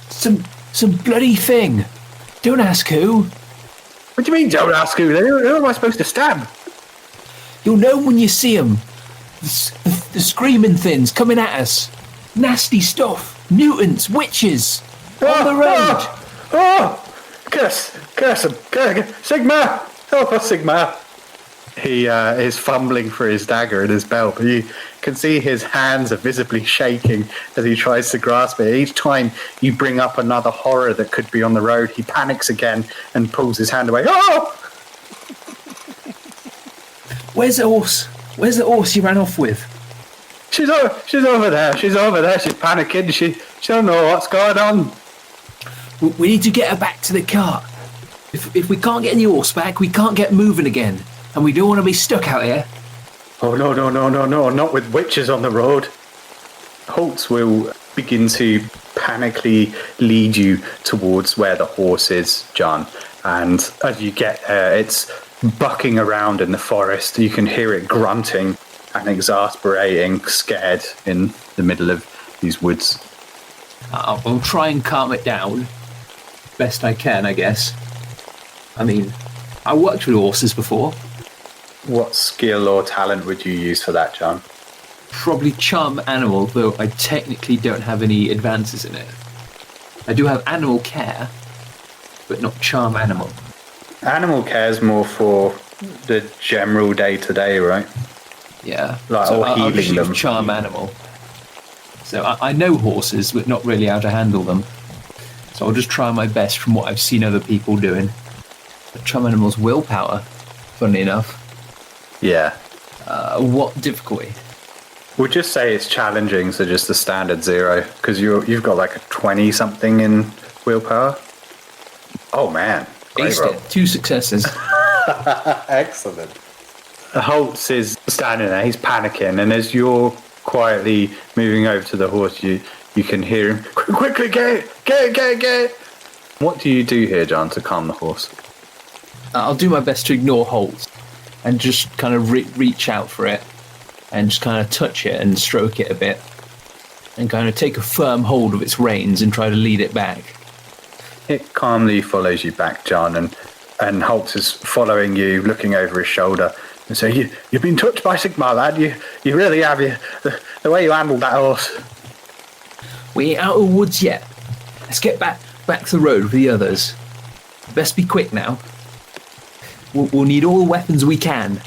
Some bloody thing. Don't ask who. What do you mean, don't ask who? Who am I supposed to stab? You'll know when you see them. The screaming things coming at us. Nasty stuff. Mutants, witches. On the road. Curse him. Sigma! Help us, Sigma! He is fumbling for his dagger in his belt, but you can see his hands are visibly shaking as he tries to grasp it. Each time you bring up another horror that could be on the road, he panics again and pulls his hand away. Oh! Where's the horse? Where's the horse you ran off with? She's over there. She's panicking. She don't know what's going on. We need to get her back to the cart. If we can't get any horse back, we can't get moving again. And we don't want to be stuck out here. Oh, no, not with witches on the road. Holtz will begin to panically lead you towards where the horse is, John. And as you get there, it's bucking around in the forest. You can hear it grunting and exasperating, scared in the middle of these woods. I'll try and calm it down. Best I can, I guess. I mean, I worked with horses before. What skill or talent would you use for that, John? Probably charm animal, though I technically don't have any advances in it. I do have animal care, but not charm animal. Animal care is more for the general day-to-day, right? Yeah, Like, so or I'll healing just use them. charm animal. So I know horses, but not really how to handle them. So I'll just try my best from what I've seen other people doing. But charm animal's willpower, funnily enough. Yeah. What difficulty? We'll just say it's challenging, so just the standard 0, because you've got like a 20-something in willpower. Oh, man. Great Aced roll. it. 2 successes. Excellent. Holtz is standing there, he's panicking, and as you're quietly moving over to the horse, you can hear him, quickly get it. What do you do here, John, to calm the horse? I'll do my best to ignore Holtz and just kind of reach out for it and just kind of touch it and stroke it a bit and kind of take a firm hold of its reins and try to lead it back. It calmly follows you back, John, and Holtz is following you, looking over his shoulder, and so you've been touched by Sigma, lad. You really have. The way you handled that horse. We ain't out of the woods yet. Let's get back to the road with the others. Best be quick now. We'll need all the weapons we can.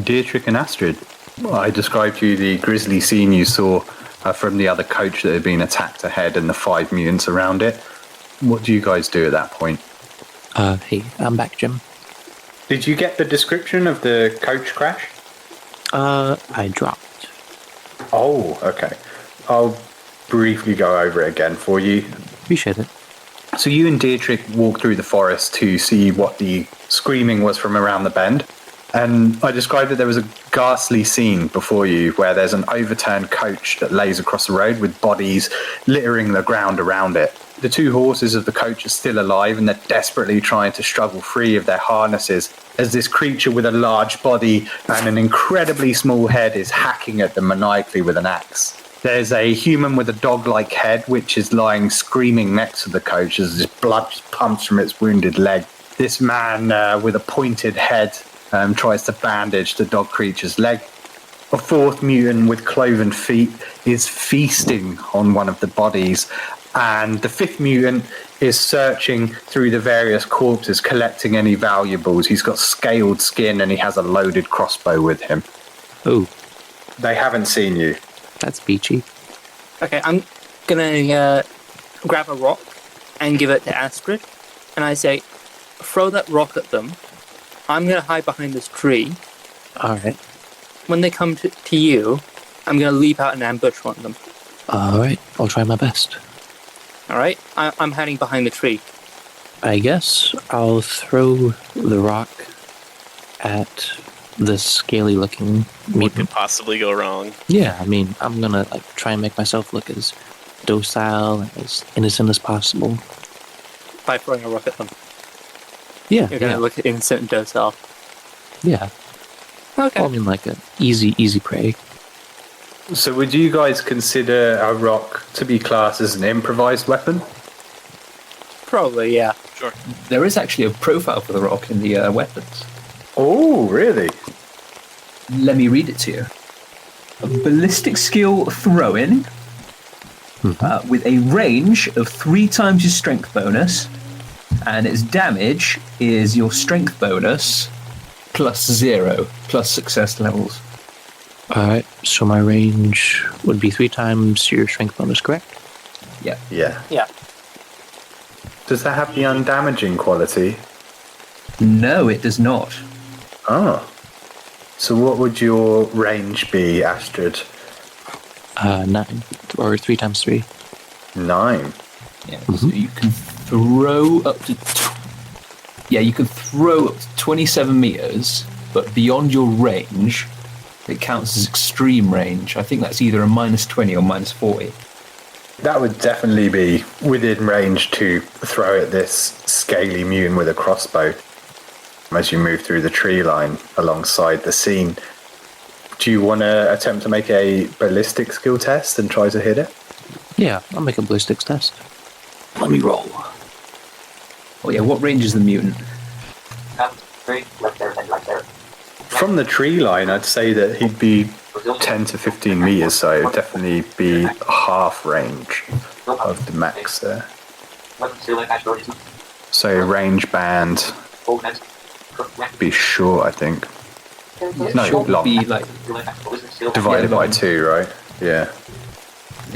Dietrich and Astrid. Well, I described to you the grisly scene you saw from the other coach that had been attacked ahead and the 5 mutants around it. What do you guys do at that point? Hey, I'm back, Jim. Did you get the description of the coach crash? I dropped. Oh, okay. I'll briefly go over it again for you. Appreciate it. So you and Dietrich walk through the forest to see what the screaming was from around the bend. And I described that there was a ghastly scene before you where there's an overturned coach that lays across the road with bodies littering the ground around it. The 2 horses of the coach are still alive and they're desperately trying to struggle free of their harnesses as this creature with a large body and an incredibly small head is hacking at them maniacally with an axe. There's a human with a dog-like head which is lying screaming next to the coach as this blood just pumps from its wounded leg. This man with a pointed head tries to bandage the dog creature's leg. A 4th mutant with cloven feet is feasting on one of the bodies, and the 5th mutant is searching through the various corpses, collecting any valuables. He's got scaled skin and he has a loaded crossbow with him. Oh, They haven't seen you. that's beachy. Okay, I'm gonna grab a rock and give it to Astrid, and I say, throw that rock at them. I'm gonna hide behind this tree. Alright. When they come to you, I'm gonna leap out and ambush one of them. Alright, I'll try my best. Alright? I'm hiding behind the tree. I guess I'll throw the rock at the scaly-looking What mutant. could possibly go wrong? Yeah, I mean, I'm gonna try and make myself look as docile and as innocent as possible. By throwing a rock at them. Yeah, You're going to look at innocent and docile. yeah. Okay. Well, I mean, like an easy prey. So would you guys consider a rock to be classed as an improvised weapon? Probably, yeah. Sure. There is actually a profile for the rock in the weapons. Oh, really? Let me read it to you. A ballistic skill throw-in with a range of 3 times your strength bonus, and its damage is your strength bonus plus 0 plus success levels. Alright, so my range would be 3 times your strength bonus, correct? Yeah. Yeah. Yeah. Does that have the undamaging quality? No, it does not. Oh. So what would your range be, Astrid? 9, or 3 times 3. 9. Yeah, so you can throw up to... you can throw up to 27 meters, but beyond your range, it counts as extreme range. I think that's either a -20 or -40. That would definitely be within range to throw at this scaly mutant with a crossbow as you move through the tree line alongside the scene. Do you want to attempt to make a ballistic skill test and try to hit it? Yeah, I'll make a ballistics test. Let me roll. Oh yeah, what range is the mutant? Left there. From the tree line, I'd say that he'd be 10 to 15 meters, so it would definitely be half range of the max there. So range band be short, I think. No, Short would long. be like Divided by long. 2, right? Yeah.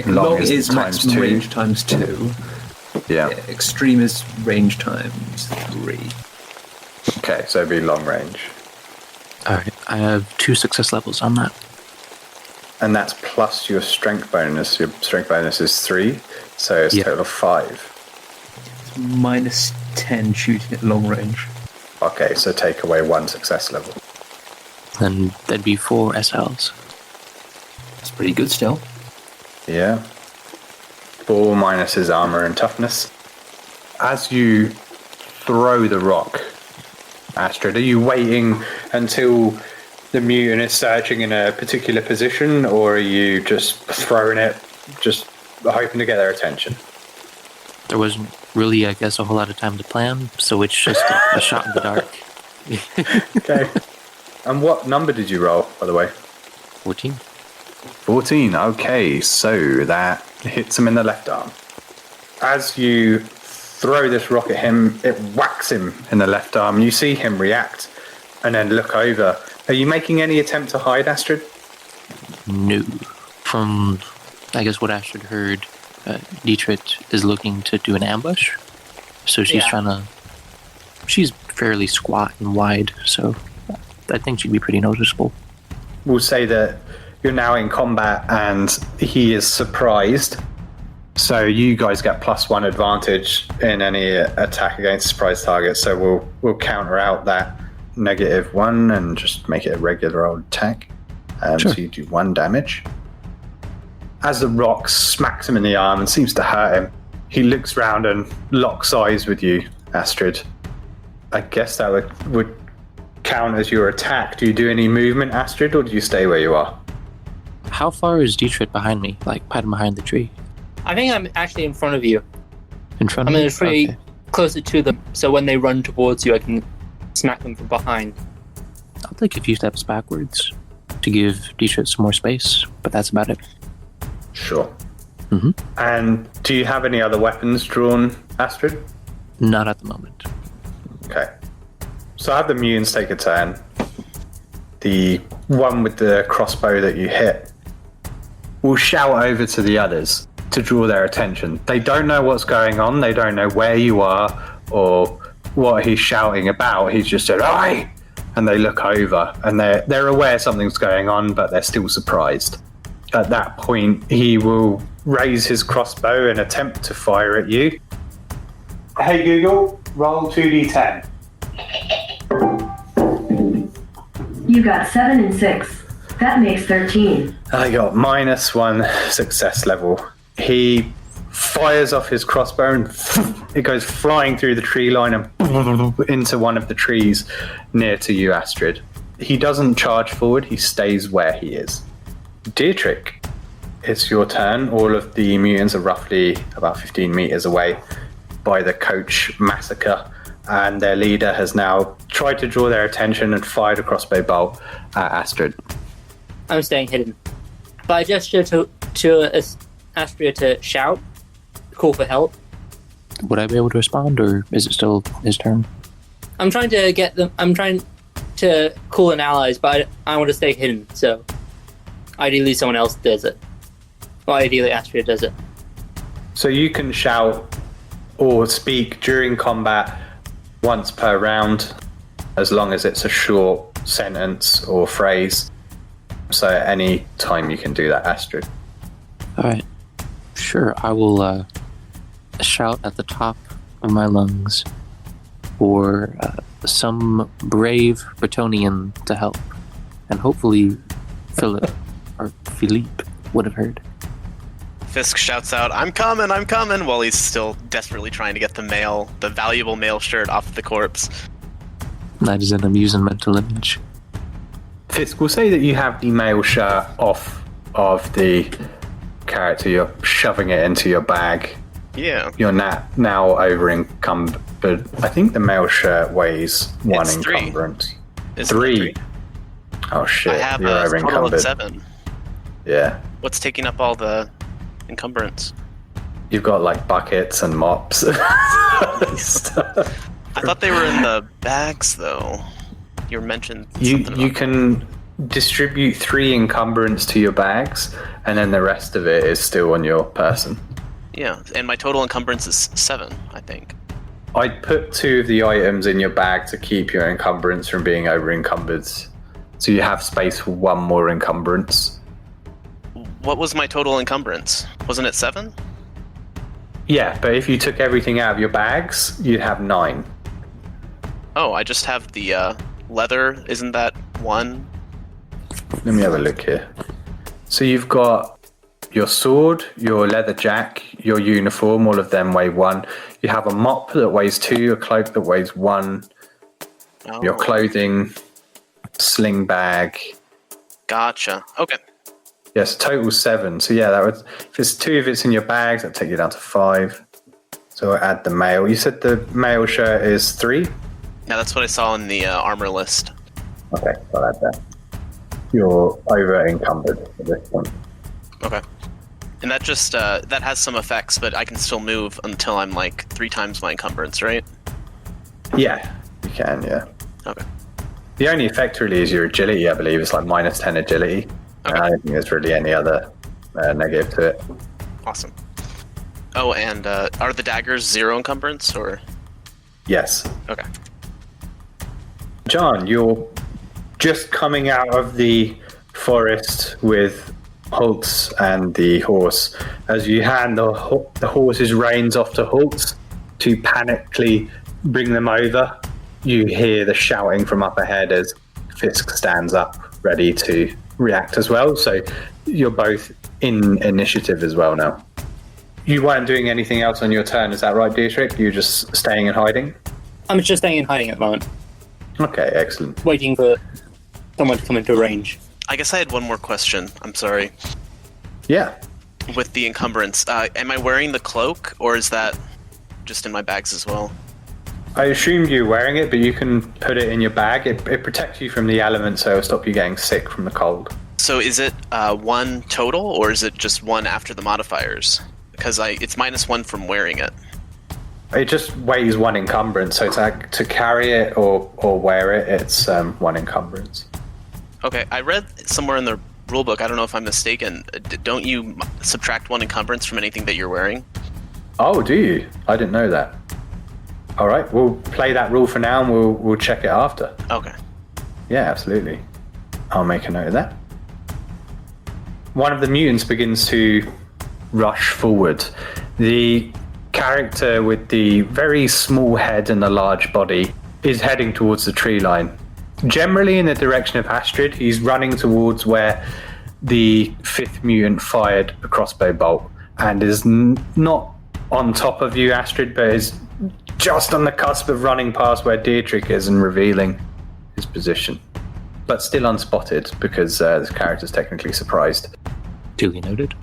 Long long is is times maximum 2. range times 2. Yeah. Extreme is range times 3. Okay, so it'd be long range. Alright, I have 2 success levels on that. And that's plus your strength bonus. Your strength bonus is 3, so it's a total of 5. It's -10 shooting at long range. Okay, so take away 1 success level. Then that'd be 4 SLs. It's pretty good still. Yeah. 4 minus his armor and toughness. As you throw the rock, Astrid, are you waiting until the mutant is searching in a particular position, or are you just throwing it, just hoping to get their attention? There wasn't really, I guess, a whole lot of time to plan, so it's just a shot in the dark. Okay. And what number did you roll, by the way? 14. 14, okay, so that hits him in the left arm. As you throw this rock at him, it whacks him in the left arm, and you see him react and then look over. Are you making any attempt to hide, Astrid? No. From, I guess, what Astrid heard, Dietrich is looking to do an ambush. So she's trying to... She's fairly squat and wide, so I think she'd be pretty noticeable. We'll say that you're now in combat and he is surprised. So you guys get +1 advantage in any attack against surprise targets. So we'll counter out that -1 and just make it a regular old attack. Sure. So you do 1 damage. As the rock smacks him in the arm and seems to hurt him, he looks round and locks eyes with you, Astrid. I guess that would count as your attack. Do you do any movement, Astrid, or do you stay where you are? How far is Dietrich behind me? Like, hiding behind the tree? I think I'm actually in front of you. In front I'm of me? going to pretty Okay. closer to them, so when they run towards you, I can smack them from behind. I'll take a few steps backwards to give Dietrich some more space, but that's about it. Sure. Mhm. And do you have any other weapons drawn, Astrid? Not at the moment. Okay. So I have the mutants take a turn. The one with the crossbow that you hit will shout over to the others to draw their attention. They don't know what's going on. They don't know where you are or what he's shouting about. He's just said, "Oi!" And they look over and they're aware something's going on, but they're still surprised. At that point, he will raise his crossbow and attempt to fire at you. Hey Google, roll 2d10. You got 7 and 6. That makes 13. I got -1 success level. He fires off his crossbow and it goes flying through the tree line and into one of the trees near to you, Astrid. He doesn't charge forward, he stays where he is. Dietrich, it's your turn. All of the mutants are roughly about 15 meters away by the coach massacre, and their leader has now tried to draw their attention and fired a crossbow bolt at Astrid. I'm staying hidden. But I gesture to Astrid to shout, call for help. Would I be able to respond, or is it still his turn? I'm trying to call in allies, but I want to stay hidden, so ideally someone else does it. Well, ideally Astrid does it. So you can shout or speak during combat once per round, as long as it's a short sentence or phrase. So at any time you can do that, Astrid. Alright. Sure, I will shout at the top of my lungs for some brave Bretonian to help. And hopefully Philip or Philippe would have heard. Fisk shouts out, I'm coming, while he's still desperately trying to get the valuable mail shirt off the corpse. That is an amusing mental image. Fisk, we'll say that you have the mail shirt off of the character. You're shoving it into your bag. Yeah. You're now over encumbered. I think the mail shirt weighs one It's 3. encumbrance. Isn't it 3. Oh shit! I have You're a over total of encumbered. 7. Yeah. What's taking up all the encumbrance? You've got like buckets and mops. Stuff. I thought they were in the bags, though. You mentioned something You about can distribute 3 encumbrance to your bags, and then the rest of it is still on your person. Yeah, and my total encumbrance is 7, I think. I'd put 2 of the items in your bag to keep your encumbrance from being over encumbered, so you have space for 1 more encumbrance. What was my total encumbrance? Wasn't it 7? Yeah, but if you took everything out of your bags, you'd have 9. Oh, I just have the leather. Isn't that 1? Let me have a look here. So you've got your sword, your leather jack, your uniform, all of them weigh 1. You have a mop that weighs 2, a cloak that weighs 1, Oh, your clothing, sling bag. Gotcha. Okay. Yes, total 7. So yeah, that would, if it's 2 of it's in your bags, that'd take you down to 5. So I'll add the mail. You said the mail shirt is 3? Yeah, that's what I saw in the armor list. Okay, I'll add that. You're over encumbered at this point. Okay. And that just, that has some effects, but I can still move until I'm like 3 times my encumbrance, right? Yeah, you can, yeah. Okay. The only effect really is your agility, I believe. It's like minus 10 agility. Okay. I don't think there's really any other negative to it. Awesome. Oh, and are the daggers 0 encumbrance, or? Yes. Okay. Jahn, you're just coming out of the forest with Holtz and the horse. As you hand the horse's reins off to Holtz to panically bring them over, you hear the shouting from up ahead as Fisk stands up, ready to react as well. So you're both in initiative as well now. You weren't doing anything else on your turn, is that right, Dietrich? You're just staying and hiding? I'm just staying in hiding at the moment, Okay, excellent. waiting for someone to come into range. I guess I had one more question. I'm sorry. Yeah. With the encumbrance, am I wearing the cloak, or is that just in my bags as well? I assumed you were wearing it, but you can put it in your bag. It protects you from the elements, so it'll stop you getting sick from the cold. So is it 1 total, or is it just 1 after the modifiers? Because it's -1 from wearing it. It just weighs 1 encumbrance, so to carry it or wear it, it's 1 encumbrance. Okay, I read somewhere in the rulebook, I don't know if I'm mistaken, don't you subtract 1 encumbrance from anything that you're wearing? Oh, do you? I didn't know that. All right, we'll play that rule for now, and we'll check it after. Okay. Yeah, absolutely. I'll make a note of that. One of the mutants begins to rush forward. The character with the very small head and the large body is heading towards the tree line. Generally in the direction of Astrid, he's running towards where the 5th mutant fired a crossbow bolt and is not on top of you, Astrid, but is just on the cusp of running past where Dietrich is and revealing his position. But still unspotted because this character's technically surprised. Duly noted.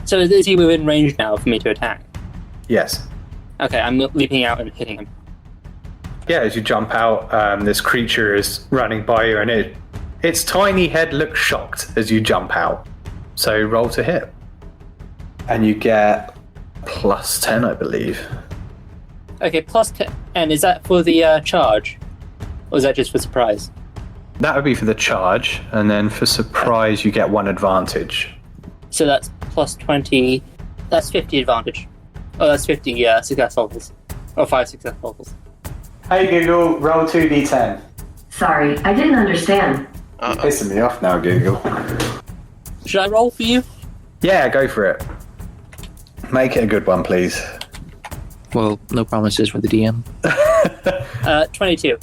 So is he within range now for me to attack? Yes. Okay, I'm leaping out and hitting him. Yeah, as you jump out, this creature is running by you, and its tiny head looks shocked as you jump out. So roll to hit. And you get plus 10, I believe. Okay, plus 10. And is that for the charge? Or is that just for surprise? That would be for the charge, and then for surprise, you get 1 advantage. So that's plus 20. That's 50 advantage. Oh, that's 50 success levels. Or 5 success levels. Hey Google, roll 2d10. Sorry, I didn't understand. You're pissing me off now, Google. Should I roll for you? Yeah, go for it. Make it a good one, please. Well, no promises for the DM. 22.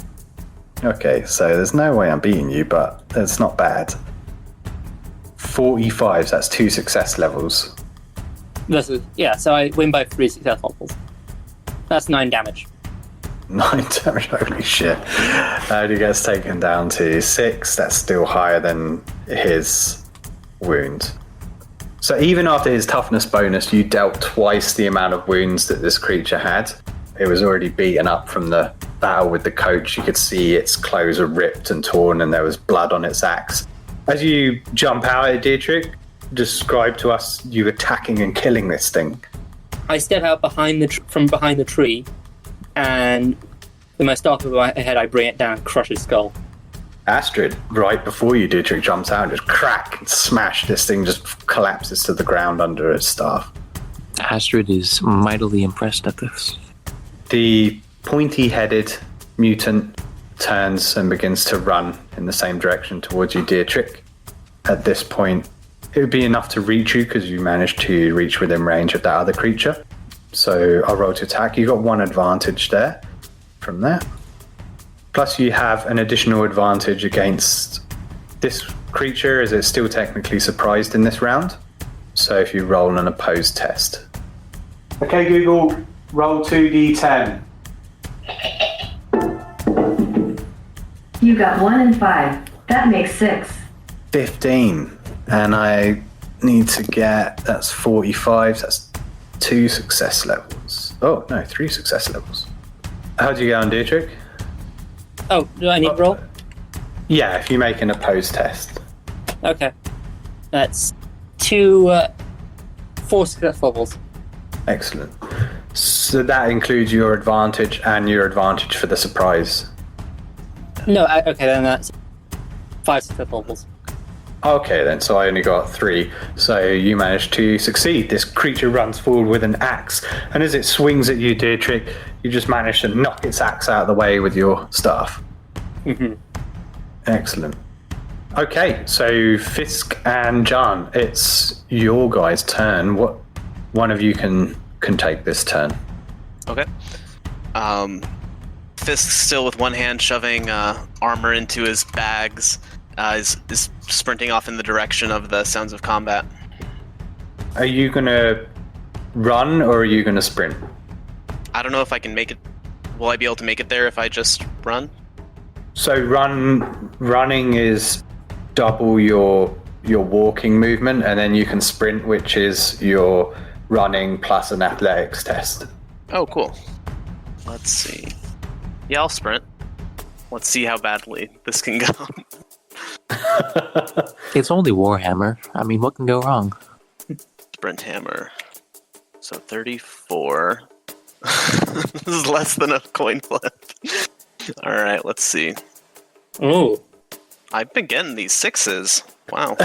Okay, so there's no way I'm beating you, but it's not bad. 45, that's 2 success levels. So I win by 3 success levels. That's 9 damage. 9 damage, holy shit. He gets taken down to 6, that's still higher than his wound. So even after his toughness bonus, you dealt twice the amount of wounds that this creature had. It was already beaten up from the battle with the coach. You could see its clothes are ripped and torn, and there was blood on its axe. As you jump out at Dietrich, describe to us you attacking and killing this thing. I step out from behind the tree, and with my staff over my head, I bring it down and crush his skull. Astrid, right before you, Dietrich jumps out and just crack and smash. This thing just collapses to the ground under its staff. Astrid is mightily impressed at this. The pointy-headed mutant turns and begins to run in the same direction towards you, Dietrich. At this point, it would be enough to reach you because you managed to reach within range of that other creature. So I'll roll to attack. You got 1 advantage there from that. Plus you have an additional advantage against this creature as it's still technically surprised in this round. So if you roll an opposed test. Okay, Google, roll 2d10. You got 1 and 5. That makes 6. 15. And I need to get, that's 45, that's 2 success levels. Oh, no, 3 success levels. How'd you get on, Dietrich? Oh, do I need to roll? Yeah, if you make an opposed test. Okay. That's 4 success levels. Excellent. So that includes your advantage and your advantage for the surprise. No, okay, then that's 5 success levels. Okay then, so I only got 3. So you managed to succeed. This creature runs forward with an axe, and as it swings at you, Dietrich, you just manage to knock its axe out of the way with your staff. Mm-hmm. Excellent. Okay, so Fisk and Jahn, it's your guys' turn. What one of you can take this turn? Okay. Fisk still with one hand shoving armor into his bags. Is sprinting off in the direction of the sounds of combat. Are you gonna run or are you gonna sprint? I don't know if I can make it. Will I be able to make it there if I just run? So running is double your walking movement, and then you can sprint, which is your running plus an athletics test. Oh, cool. Let's see. Yeah, I'll sprint. Let's see how badly this can go. It's only Warhammer. I mean, what can go wrong? Sprint hammer. So 34. This is less than a coin flip. Alright, let's see. Oh. I've been getting these 6s. Wow.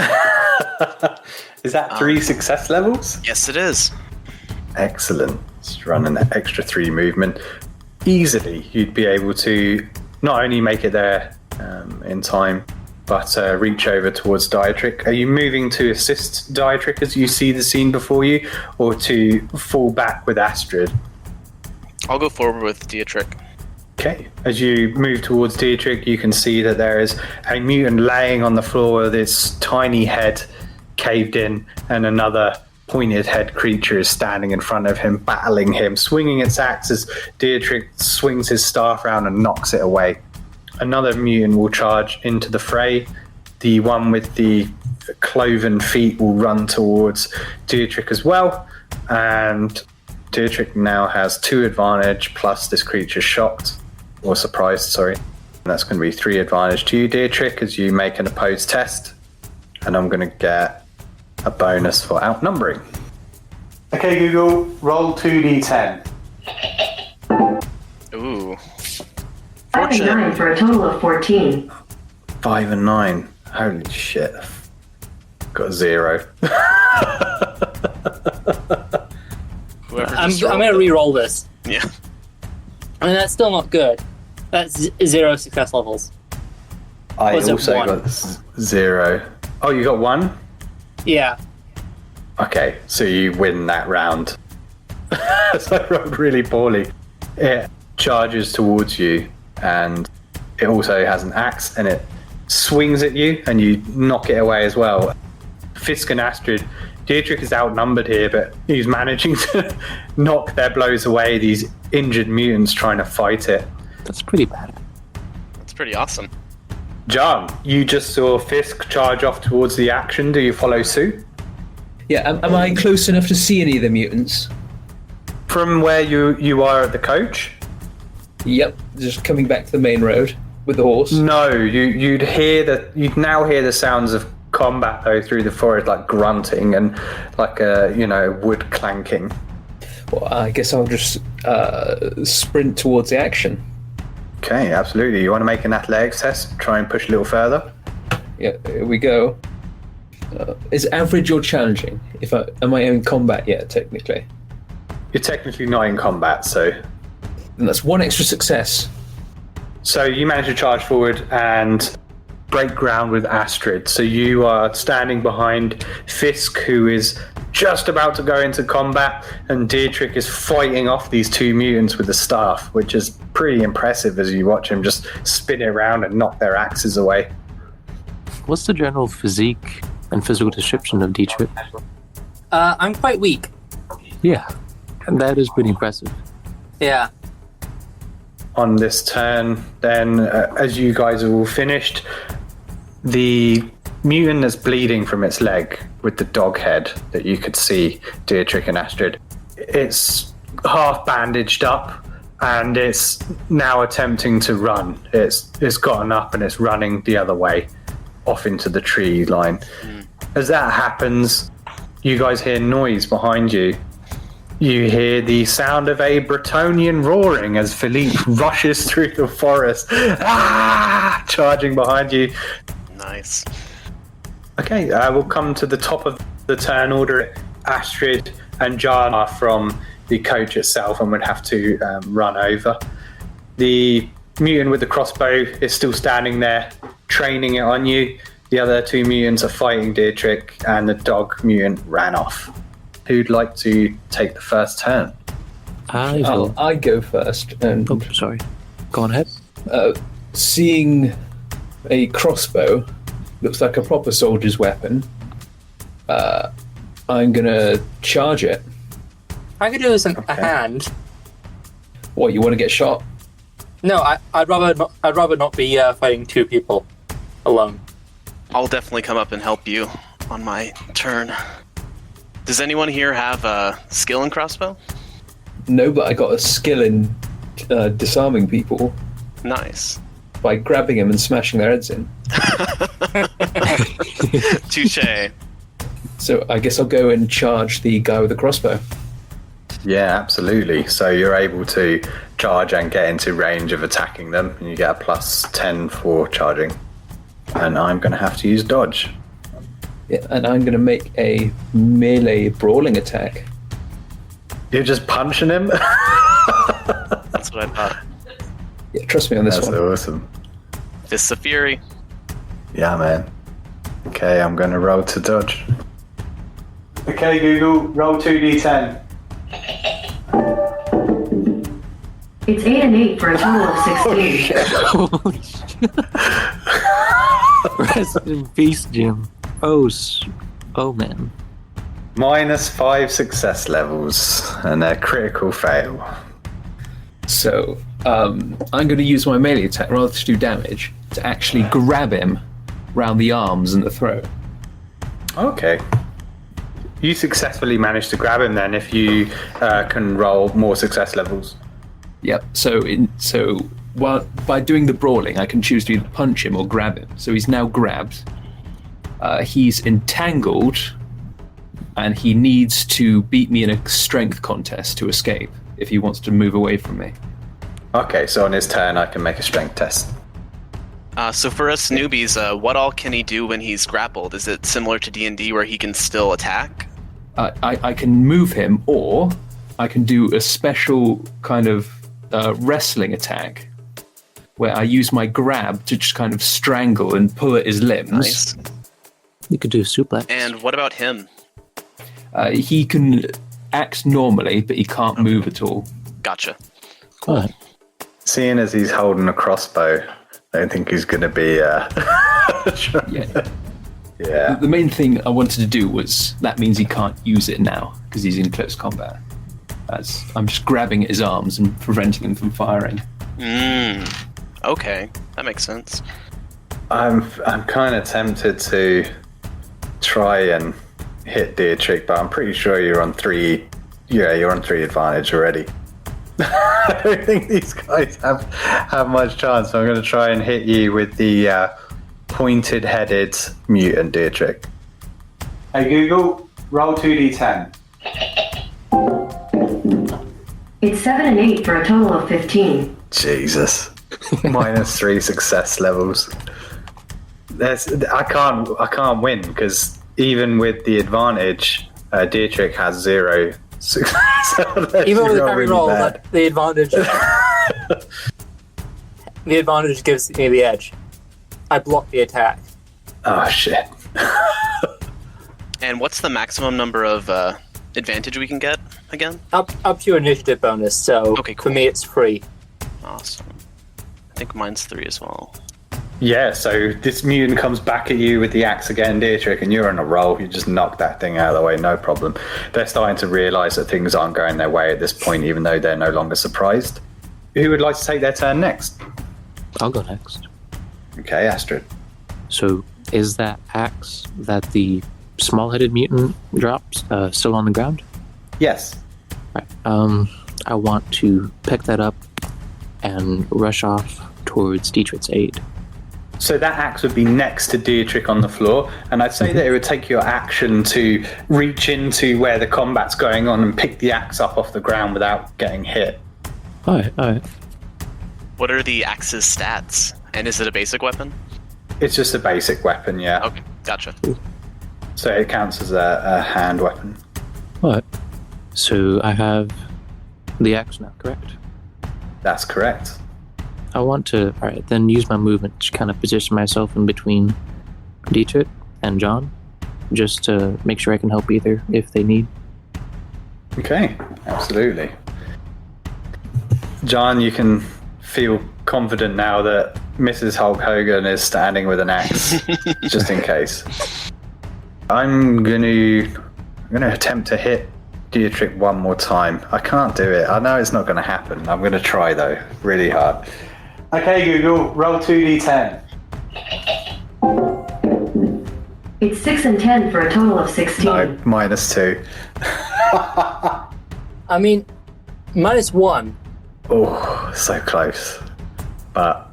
Is that 3 success levels? Yes, it is. Excellent. Just running that extra 3 movement. Easily, you'd be able to not only make it there in time, but reach over towards Dietrich. Are you moving to assist Dietrich as you see the scene before you, or to fall back with Astrid? I'll go forward with Dietrich. Okay. As you move towards Dietrich, you can see that there is a mutant laying on the floor with its tiny head caved in, and another pointed head creature is standing in front of him, battling him, swinging its axe as Dietrich swings his staff around and knocks it away. Another mutant will charge into the fray. The one with the cloven feet will run towards Dietrich as well, and Dietrich now has 2 advantage plus this creature's shocked or surprised, sorry. And that's going to be 3 advantage to you, Dietrich, as you make an opposed test, and I'm going to get a bonus for outnumbering. Okay, Google, roll 2d10. Ooh. 5 and 9 for a total of 14. 5 and 9. Holy shit. Got a 0. I'm going to re-roll this. Yeah. I mean, that's still not good. That's 0 success levels. I Was it also 1? got 0. Oh, you got 1? Yeah. Okay, so you win that round. So I rolled really poorly. It charges towards you, and it also has an axe, and it swings at you, and you knock it away as well. Fisk and Astrid, Dietrich is outnumbered here, but he's managing to knock their blows away, these injured mutants trying to fight it. That's pretty bad. That's pretty awesome. Jahn, you just saw Fisk charge off towards the action. Do you follow suit? Yeah, am I close enough to see any of the mutants? From where you are at the coach? Yep, just coming back to the main road with the horse. No, you'd now hear the sounds of combat though through the forest, like grunting and like wood clanking. Well, I guess I'll just sprint towards the action. Okay, absolutely. You want to make an athletics test? Try and push a little further. Yeah, here we go. Is average or challenging? Am I in combat yet? Technically, You're technically not in combat, so and that's 1 extra success. So you manage to charge forward and break ground with Astrid. So you are standing behind Fisk, who is just about to go into combat, and Dietrich is fighting off these 2 mutants with the staff, which is pretty impressive as you watch him just spin it around and knock their axes away. What's the general physique and physical description of Dietrich? I'm quite weak. Yeah, that is pretty impressive. Yeah. On this turn, then, as you guys are all finished, the mutant that's bleeding from its leg with the dog head that you could see, Dietrich and Astrid, it's half bandaged up and it's now attempting to run. It's gotten up and it's running the other way off into the tree line. As that happens, you guys hear noise behind you. You hear the sound of a Bretonian roaring as Philippe rushes through the forest, charging behind you. Nice. Okay, we'll come to the top of the turn order. Astrid and Jahn are from the coach itself and would have to run over. The mutant with the crossbow is still standing there, training it on you. The other 2 mutants are fighting Dietrich, and the dog mutant ran off. Who'd like to take the first turn? I go first. And Oh, sorry. Go on ahead. seeing a crossbow, looks like a proper soldier's weapon, I'm gonna charge it. I could do this in a hand. What, you want to get shot? No, I'd rather not be fighting 2 people alone. I'll definitely come up and help you on my turn. Does anyone here have a skill in crossbow? No, but I got a skill in disarming people Nice. by grabbing them and smashing their heads in. Touche. So I guess I'll go and charge the guy with the crossbow. Yeah, absolutely. So you're able to charge and get into range of attacking them, and you get a plus 10 for charging. And I'm going to have to use dodge. Yeah, and I'm going to make a melee brawling attack. You're just punching him? That's what I thought. Yeah, trust me on this That's one. awesome. Fists of Fury. Yeah, man. Okay, I'm going to roll to dodge. Okay, Google, roll 2d10. It's 8 and 8 for a total of 16. Holy shit. Rest in peace, Jim. Oh man. -5 success levels, and a critical fail. So I'm going to use my melee attack rather to do damage to actually grab him round the arms and the throat. Okay. You successfully managed to grab him then if you can roll more success levels. Yep. So by doing the brawling, I can choose to either punch him or grab him. So he's now grabbed. He's entangled, and he needs to beat me in a strength contest to escape if he wants to move away from me. Okay, so on his turn, I can make a strength test. So for us newbies, what all can he do when he's grappled? Is it similar to D&D where he can still attack? I can move him, or I can do a special kind of wrestling attack where I use my grab to just kind of strangle and pull at his limbs. Nice. You could do a suplex. And what about him? He can act normally, but he can't move at all. Gotcha. All right. Seeing as he's holding a crossbow, I don't think he's going to be... Yeah. Yeah. The main thing I wanted to do was that means he can't use it now because he's in close combat. As I'm just grabbing at his arms and preventing him from firing. Okay, that makes sense. I'm kind of tempted to try and hit Dietrich, but I'm pretty sure you're on 3. Yeah, you're on 3 advantage already. I don't think these guys have much chance. So I'm going to try and hit you with the pointed-headed mutant Dietrich. Hey Google, roll 2d10. It's 7 and 8 for a total of 15. Jesus. -3 success levels. I can't win because even with the advantage, Dietrich has 0 success. Even with the current really roll, bad. the advantage gives me the edge. I block the attack. Oh shit. And what's the maximum number of advantage we can get again? Up to your initiative bonus, so Okay, cool. for me it's 3. Awesome. I think mine's 3 as well. Yeah, so this mutant comes back at you with the axe again, Dietrich, and you're on a roll. You just knock that thing out of the way, no problem. They're starting to realise that things aren't going their way at this point, even though they're no longer surprised. Who would like to take their turn next? I'll go next. Okay, Astrid. So, is that axe that the small-headed mutant drops still on the ground? Yes. Right. I want to pick that up and rush off towards Dietrich's aid. So that axe would be next to Dietrich on the floor, and I'd say that it would take your action to reach into where the combat's going on and pick the axe up off the ground without getting hit. All right. What are the axe's stats? And is it a basic weapon? It's just a basic weapon, yeah. Okay, gotcha. So it counts as a hand weapon. All right. So I have the axe now, correct? That's correct. I want to, then use my movement to kind of position myself in between Dietrich and Jahn, just to make sure I can help either if they need. Okay, absolutely. Jahn, you can feel confident now that Mrs. Hulk Hogan is standing with an axe, just in case. I'm gonna attempt to hit Dietrich one more time. I can't do it. I know it's not going to happen. I'm going to try though, really hard. Okay, Google, roll 2d10. It's 6 and 10 for a total of 16. No, -2. I mean, -1. Oh, so close. But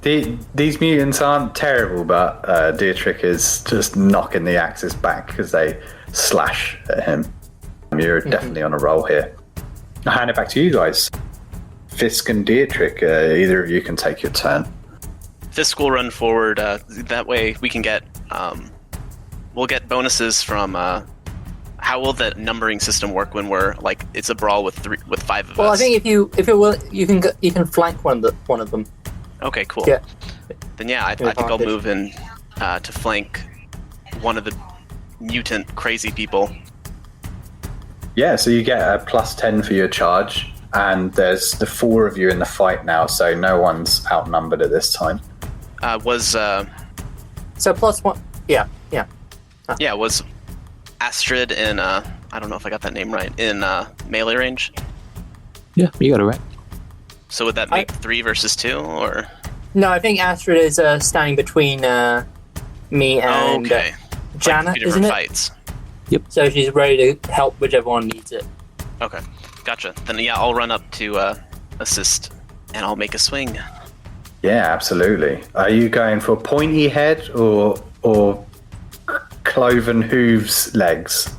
these mutants aren't terrible, but Dietrich is just knocking the axes back because they slash at him. You're definitely on a roll here. I'll hand it back to you guys. Fisk and Dietrich, either of you can take your turn. Fisk will run forward. That way we can get... we'll get bonuses from... how will the numbering system work when we're like it's a brawl with 5 of us? Well, I think if you're willing, you can flank one of them. Okay, cool. Yeah. Then yeah, I think I'll move in to flank one of the mutant crazy people. Yeah, so you get a +10 for your charge, and there's the 4 of you in the fight now, so no one's outnumbered at this time. So So +1. Yeah. Yeah, was Astrid in, I don't know if I got that name right, in melee range. Yeah, you got it right. So would that make 3 versus 2, or? No, I think Astrid is standing between me and Okay. Jahn, Like 2 isn't different it? fights. So she's ready to help whichever one needs it. Okay, gotcha. Then yeah, I'll run up to assist, and I'll make a swing. Yeah, absolutely. Are you going for pointy head or cloven hooves legs?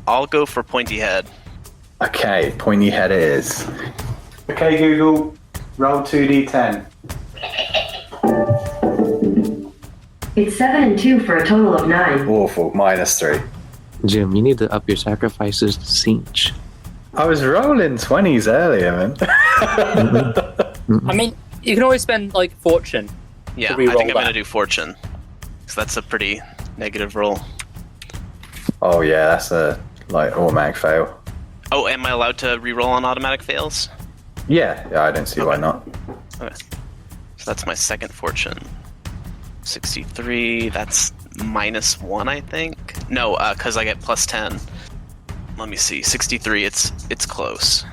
I'll go for pointy head. Okay, pointy head it is. Okay, Google, roll 2d10. It's 7 and 2 for a total of 9. Awful, -3. Jim, you need to up your sacrifices to siege. I was rolling 20s earlier, man. I mean, you can always spend like fortune. Yeah, To I re-roll think I'm that. gonna do fortune. So that's a pretty negative roll. Oh yeah, that's a automatic fail. Oh, am I allowed to re-roll on automatic fails? Yeah, I don't see why not. Okay. So that's my second fortune. 63, that's -1, I think. No, because I get +10. Let me see. 63, it's close.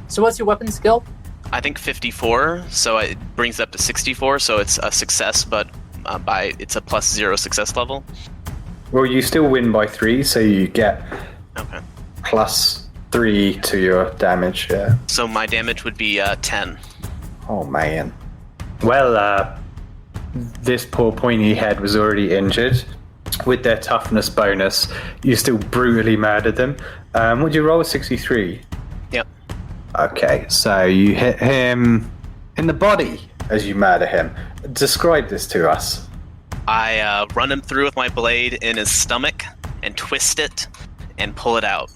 So what's your weapon skill? I think 54, so it brings it up to 64, so it's a success, but it's a +0 success level. Well, you still win by 3, so you get Okay. +3 to your damage, yeah. So my damage would be 10. Oh, man. Well, this poor pointy head was already injured. With their toughness bonus, you still brutally murdered them. Would you roll 63? Yep. Okay, so you hit him in the body as you murder him. Describe this to us. I run him through with my blade in his stomach and twist it and pull it out.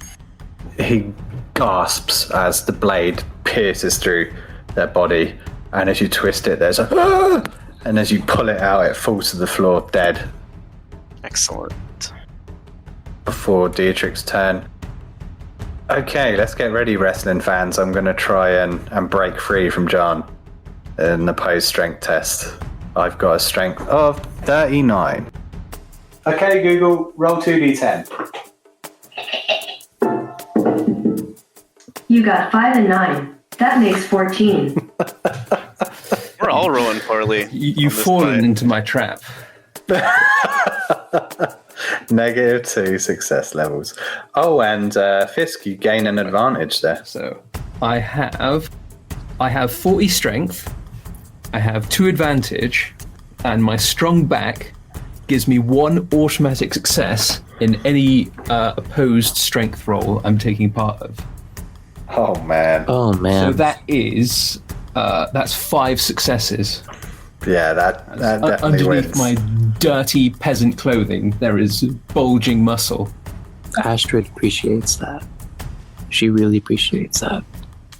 He gasps as the blade pierces through their body, and as you twist it, there's a "Ah!" and as you pull it out, it falls to the floor dead. Excellent. Before Dietrich's turn. Okay, let's get ready, wrestling fans. I'm going to try and break free from Jahn in the opposed strength test. I've got a strength of 39. Okay, Google, roll 2d10. You got 5 and 9. That makes 14. We're all rolling poorly. You've on this fallen fight. into my trap. -2 success levels. Oh, and Fisk, you gain an advantage there. So I have 40 strength, I have 2 advantage, and my strong back gives me 1 automatic success in any opposed strength roll I'm taking part of. Oh, man. Oh So man. that's 5 successes. Yeah, that definitely Underneath wins. my dirty peasant clothing, there is bulging muscle. Astrid appreciates that. She really appreciates that.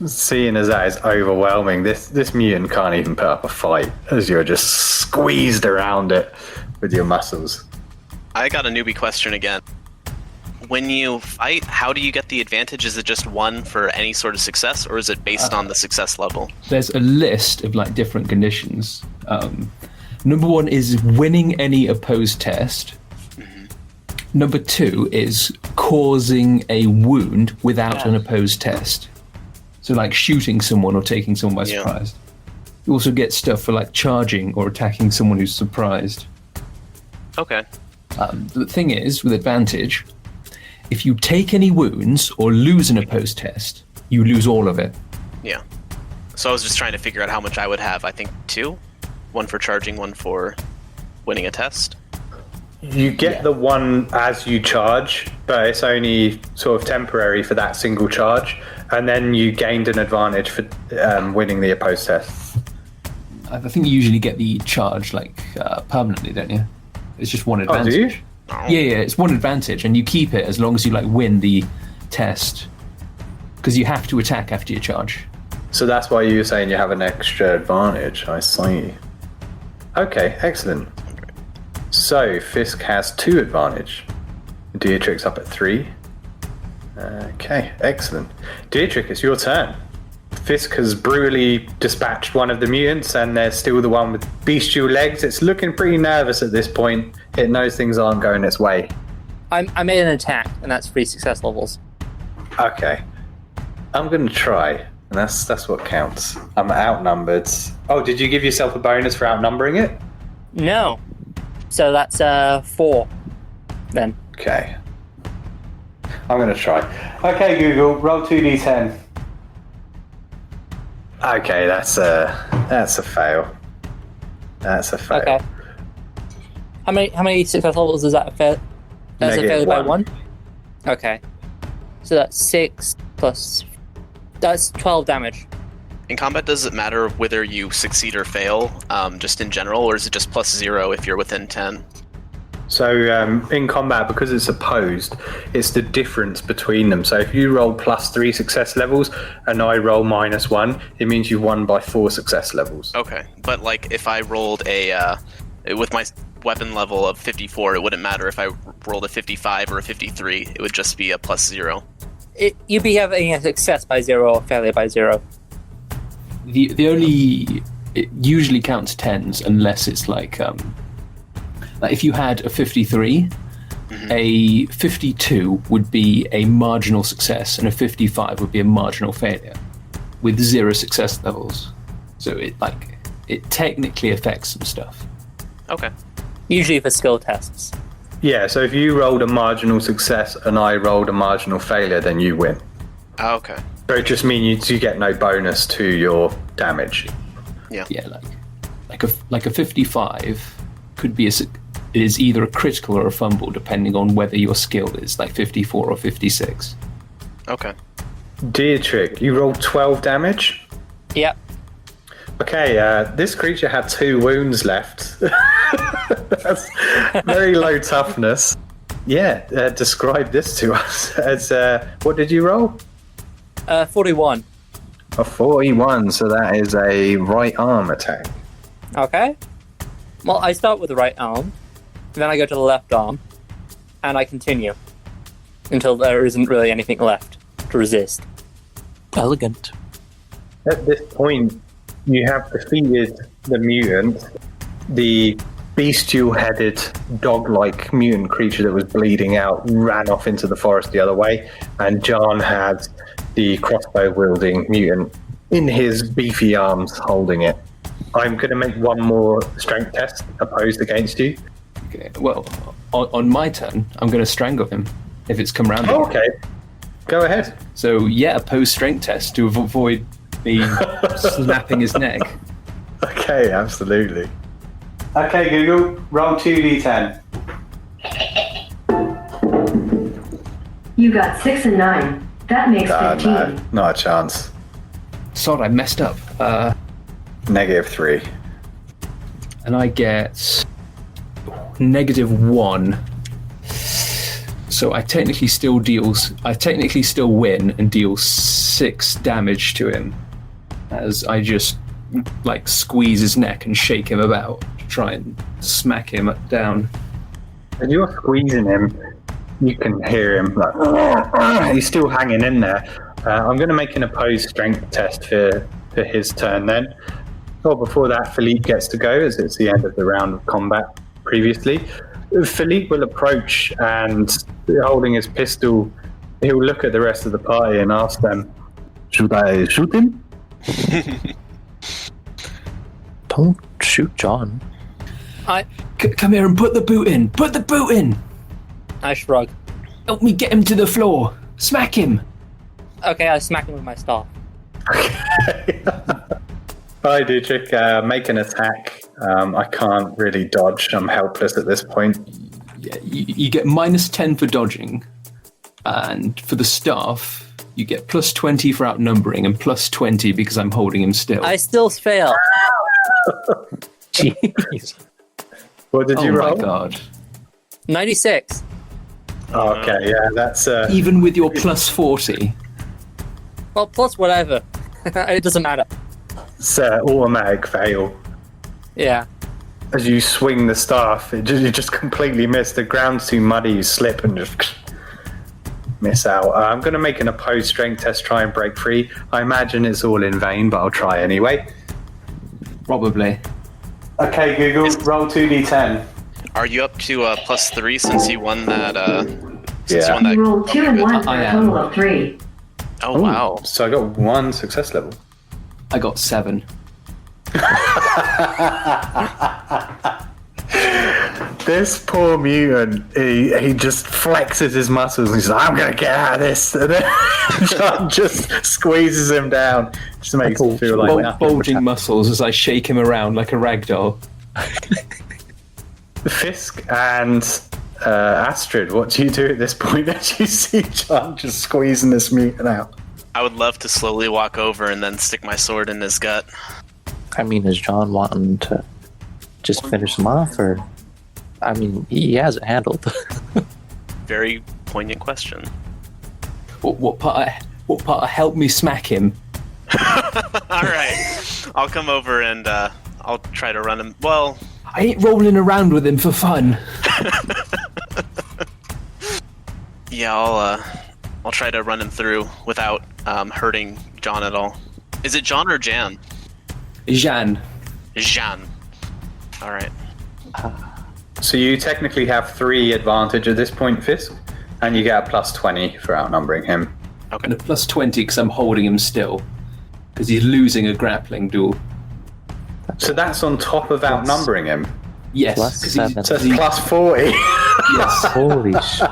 Seeing as that is overwhelming, this mutant can't even put up a fight as you're just squeezed around it with your muscles. I got a newbie question again. When you fight, how do you get the advantage? Is it just 1 for any sort of success, or is it based on the success level? There's a list of different conditions. Number 1 is winning any opposed test. Number 2 is causing a wound without an opposed test. So shooting someone or taking someone by Yeah. surprise. You also get stuff for charging or attacking someone who's surprised. Okay. The thing is, with advantage, if you take any wounds or lose an opposed test, you lose all of it. Yeah. So I was just trying to figure out how much I would have. I think 2. 1 for charging, 1 for winning a test. You get the 1 as you charge, but it's only sort of temporary for that single charge, and then you gained an advantage for winning the opposed test. I think you usually get the charge permanently, don't you? It's just 1 advantage. do you? Yeah, it's 1 advantage, and you keep it as long as you win the test, because you have to attack after you charge. So that's why you were saying you have an extra advantage. I see. Okay, excellent. So Fisk has 2 advantage. Dietrich's up at 3. Okay, excellent. Dietrich, it's your turn. Fisk has brutally dispatched one of the mutants, and there's still the one with bestial legs. It's looking pretty nervous at this point. It knows things aren't going its way. I made an attack, and that's 3 success levels. Okay. I'm going to try, and that's what counts. I'm outnumbered. Oh, did you give yourself a bonus for outnumbering it? No. So that's 4 then. Okay. I'm going to try. Okay, Google, roll 2d10. Okay, that's a fail. That's a fail. Okay. How many success levels is that? That's a failure by 1? Okay. So that's 6 plus... That's 12 damage. In combat, does it matter whether you succeed or fail, just in general, or is it just +0 if you're within 10? So in combat, because it's opposed, it's the difference between them. So if you roll +3 success levels and I roll -1, it means you won by 4 success levels. Okay, but like if I rolled with my weapon level of 54, it wouldn't matter if I rolled a 55 or a 53. It would just be a +0. You'd be having a success by 0 or failure by 0. The only... It usually counts 10s unless it's like if you had a 53, a 52 would be a marginal success and a 55 would be a marginal failure with 0 success levels. So it technically affects some stuff. Okay. Usually for skill tests. Yeah, so if you rolled a marginal success and I rolled a marginal failure, then you win. Okay. So it just means you get no bonus to your damage. Yeah. Yeah, like a 55 could be is either a critical or a fumble, depending on whether your skill is like 54 or 56. Okay. Dietrich, you rolled 12 damage? Yep. Okay, this creature had 2 wounds left. That's very low toughness. Yeah, describe this to us as, what did you roll? 41. A 41, so that is a right arm attack. Okay. Well, I start with the right arm, then I go to the left arm, and I continue until there isn't really anything left to resist. Elegant. At this point, you have defeated the mutant, the bestial-headed, dog-like mutant creature that was bleeding out ran off into the forest the other way, and Jahn had the crossbow-wielding mutant in his beefy arms holding it. I'm going to make one more strength test opposed against you. Okay, well, on my turn, I'm going to strangle him if it's come round. Oh, okay. Go ahead. So, yeah, opposed strength test to avoid me snapping his neck. Okay, absolutely. Okay, Google, roll 2d10. You got 6 and 9. That makes 15. No, not a chance. Sorry, I messed up. -3. And I get -1. So I technically still win and deal 6 damage to him as I just squeeze his neck and shake him about to try and smack him down. When you're squeezing him, you can hear him he's still hanging in there. I'm going to make an opposed strength test for his turn then. Or before that, Philippe gets to go, as it's the end of the round of combat previously. Philippe will approach and, holding his pistol, he'll look at the rest of the party and ask them, Should I shoot him? Don't shoot John. Come here and put the boot in! Put the boot in! I shrug. Help me get him to the floor! Smack him! Okay, I smack him with my staff. Hi, Dietrich. Make an attack. I can't really dodge. I'm helpless at this point. Yeah, you get -10 for dodging, and for the staff, you get +20 for outnumbering and +20 because I'm holding him still. I still fail. Jeez. What did you roll? Oh my god. 96. Okay, yeah, that's... Even with your +40. Well, plus whatever. It doesn't matter. It's automatic fail. Yeah. As you swing the staff, you just completely miss. The ground's too muddy, you slip and just miss out. I'm going to make an opposed strength test, try and break free. I imagine it's all in vain, but I'll try anyway. Probably. Okay, Google, roll 2d10. Are you up to +3 since you won that? Since you Yeah. won that? You rolled 2 and 1 for I a am. total of 3. Oh wow. So I got 1 success level. I got 7. This poor mutant, he just flexes his muscles and he's like, I'm gonna get out of this. And then John just squeezes him down. Just makes him feel like nothing. Bulging muscles as I shake him around like a ragdoll. Fisk and Astrid, what do you do at this point as you see John just squeezing this mutant out? I would love to slowly walk over and then stick my sword in his gut. I mean, is John wanting to just finish him off, or? I mean, he has it handled. Very poignant question. What part of help me smack him? All right, I'll come over and I'll try to run him. Well, I ain't rolling around with him for fun. yeah, I'll try to run him through without hurting John at all. Is it John or Jan? Jahn. Jahn. All right. So you technically have 3 advantage at this point, Fisk, and you get a +20 for outnumbering him. And a +20 because I'm holding him still. Because he's losing a grappling duel. So that's on top of outnumbering him. Yes. Plus 7. So it's +40. Yes. Holy shit.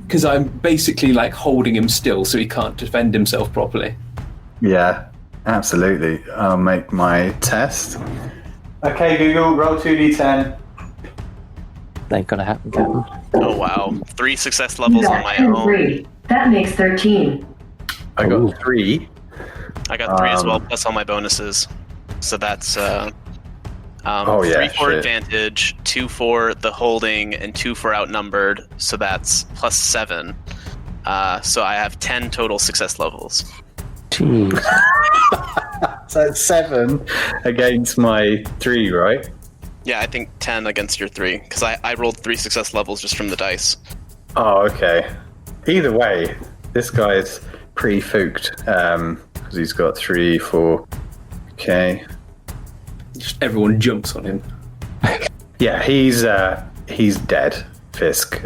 Because I'm basically like holding him still so he can't defend himself properly. Yeah, absolutely. I'll make my test. Okay, Google, roll 2d10. Ain't gonna happen, Captain. Oh wow, 3 success You levels on got my 2 and own. 3. That makes 13. I Ooh. got 3. I got 3 as well, plus all my bonuses. So that's 3 yeah, for shit. advantage, 2 for the holding, and 2 for outnumbered. So that's +7. So I have 10 total success levels. Jeez. So it's 7 against my 3, right? Yeah, I think 10 against your 3, because I rolled 3 success levels just from the dice. Oh, okay. Either way, this guy's pretty fooked. Because he's got 3, 4. Okay. Just everyone jumps on him. Yeah, he's dead, Fisk.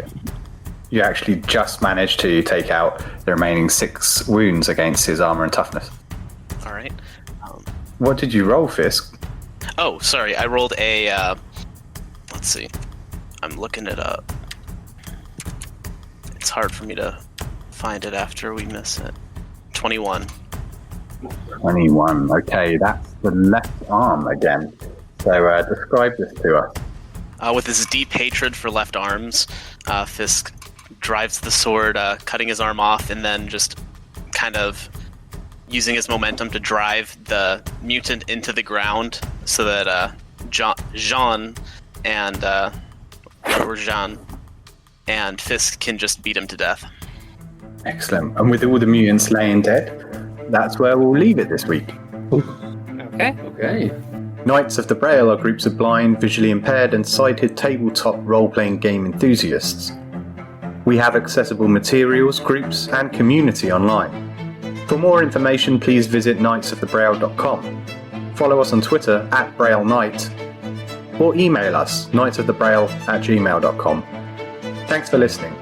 You actually just managed to take out the remaining 6 wounds against his armor and toughness. All right. What did you roll, Fisk? Oh, sorry, I rolled a. Let's see. I'm looking it up. It's hard for me to find it after we miss it. 21. 21. Okay, that's the left arm again. So describe this to us. With his deep hatred for left arms, Fisk drives the sword, cutting his arm off, and then just kind of using his momentum to drive the mutant into the ground so that Jahn and Fisk can just beat him to death. Excellent. And with all the mutants laying dead, that's where we'll leave it this week. Okay. Okay. Knights of the Braille are groups of blind, visually impaired, and sighted tabletop role-playing game enthusiasts. We have accessible materials, groups, and community online. For more information, please visit knightsofthebraille.com. Follow us on Twitter @BrailleKnight, or email us knightsofthebraille@gmail.com. Thanks for listening.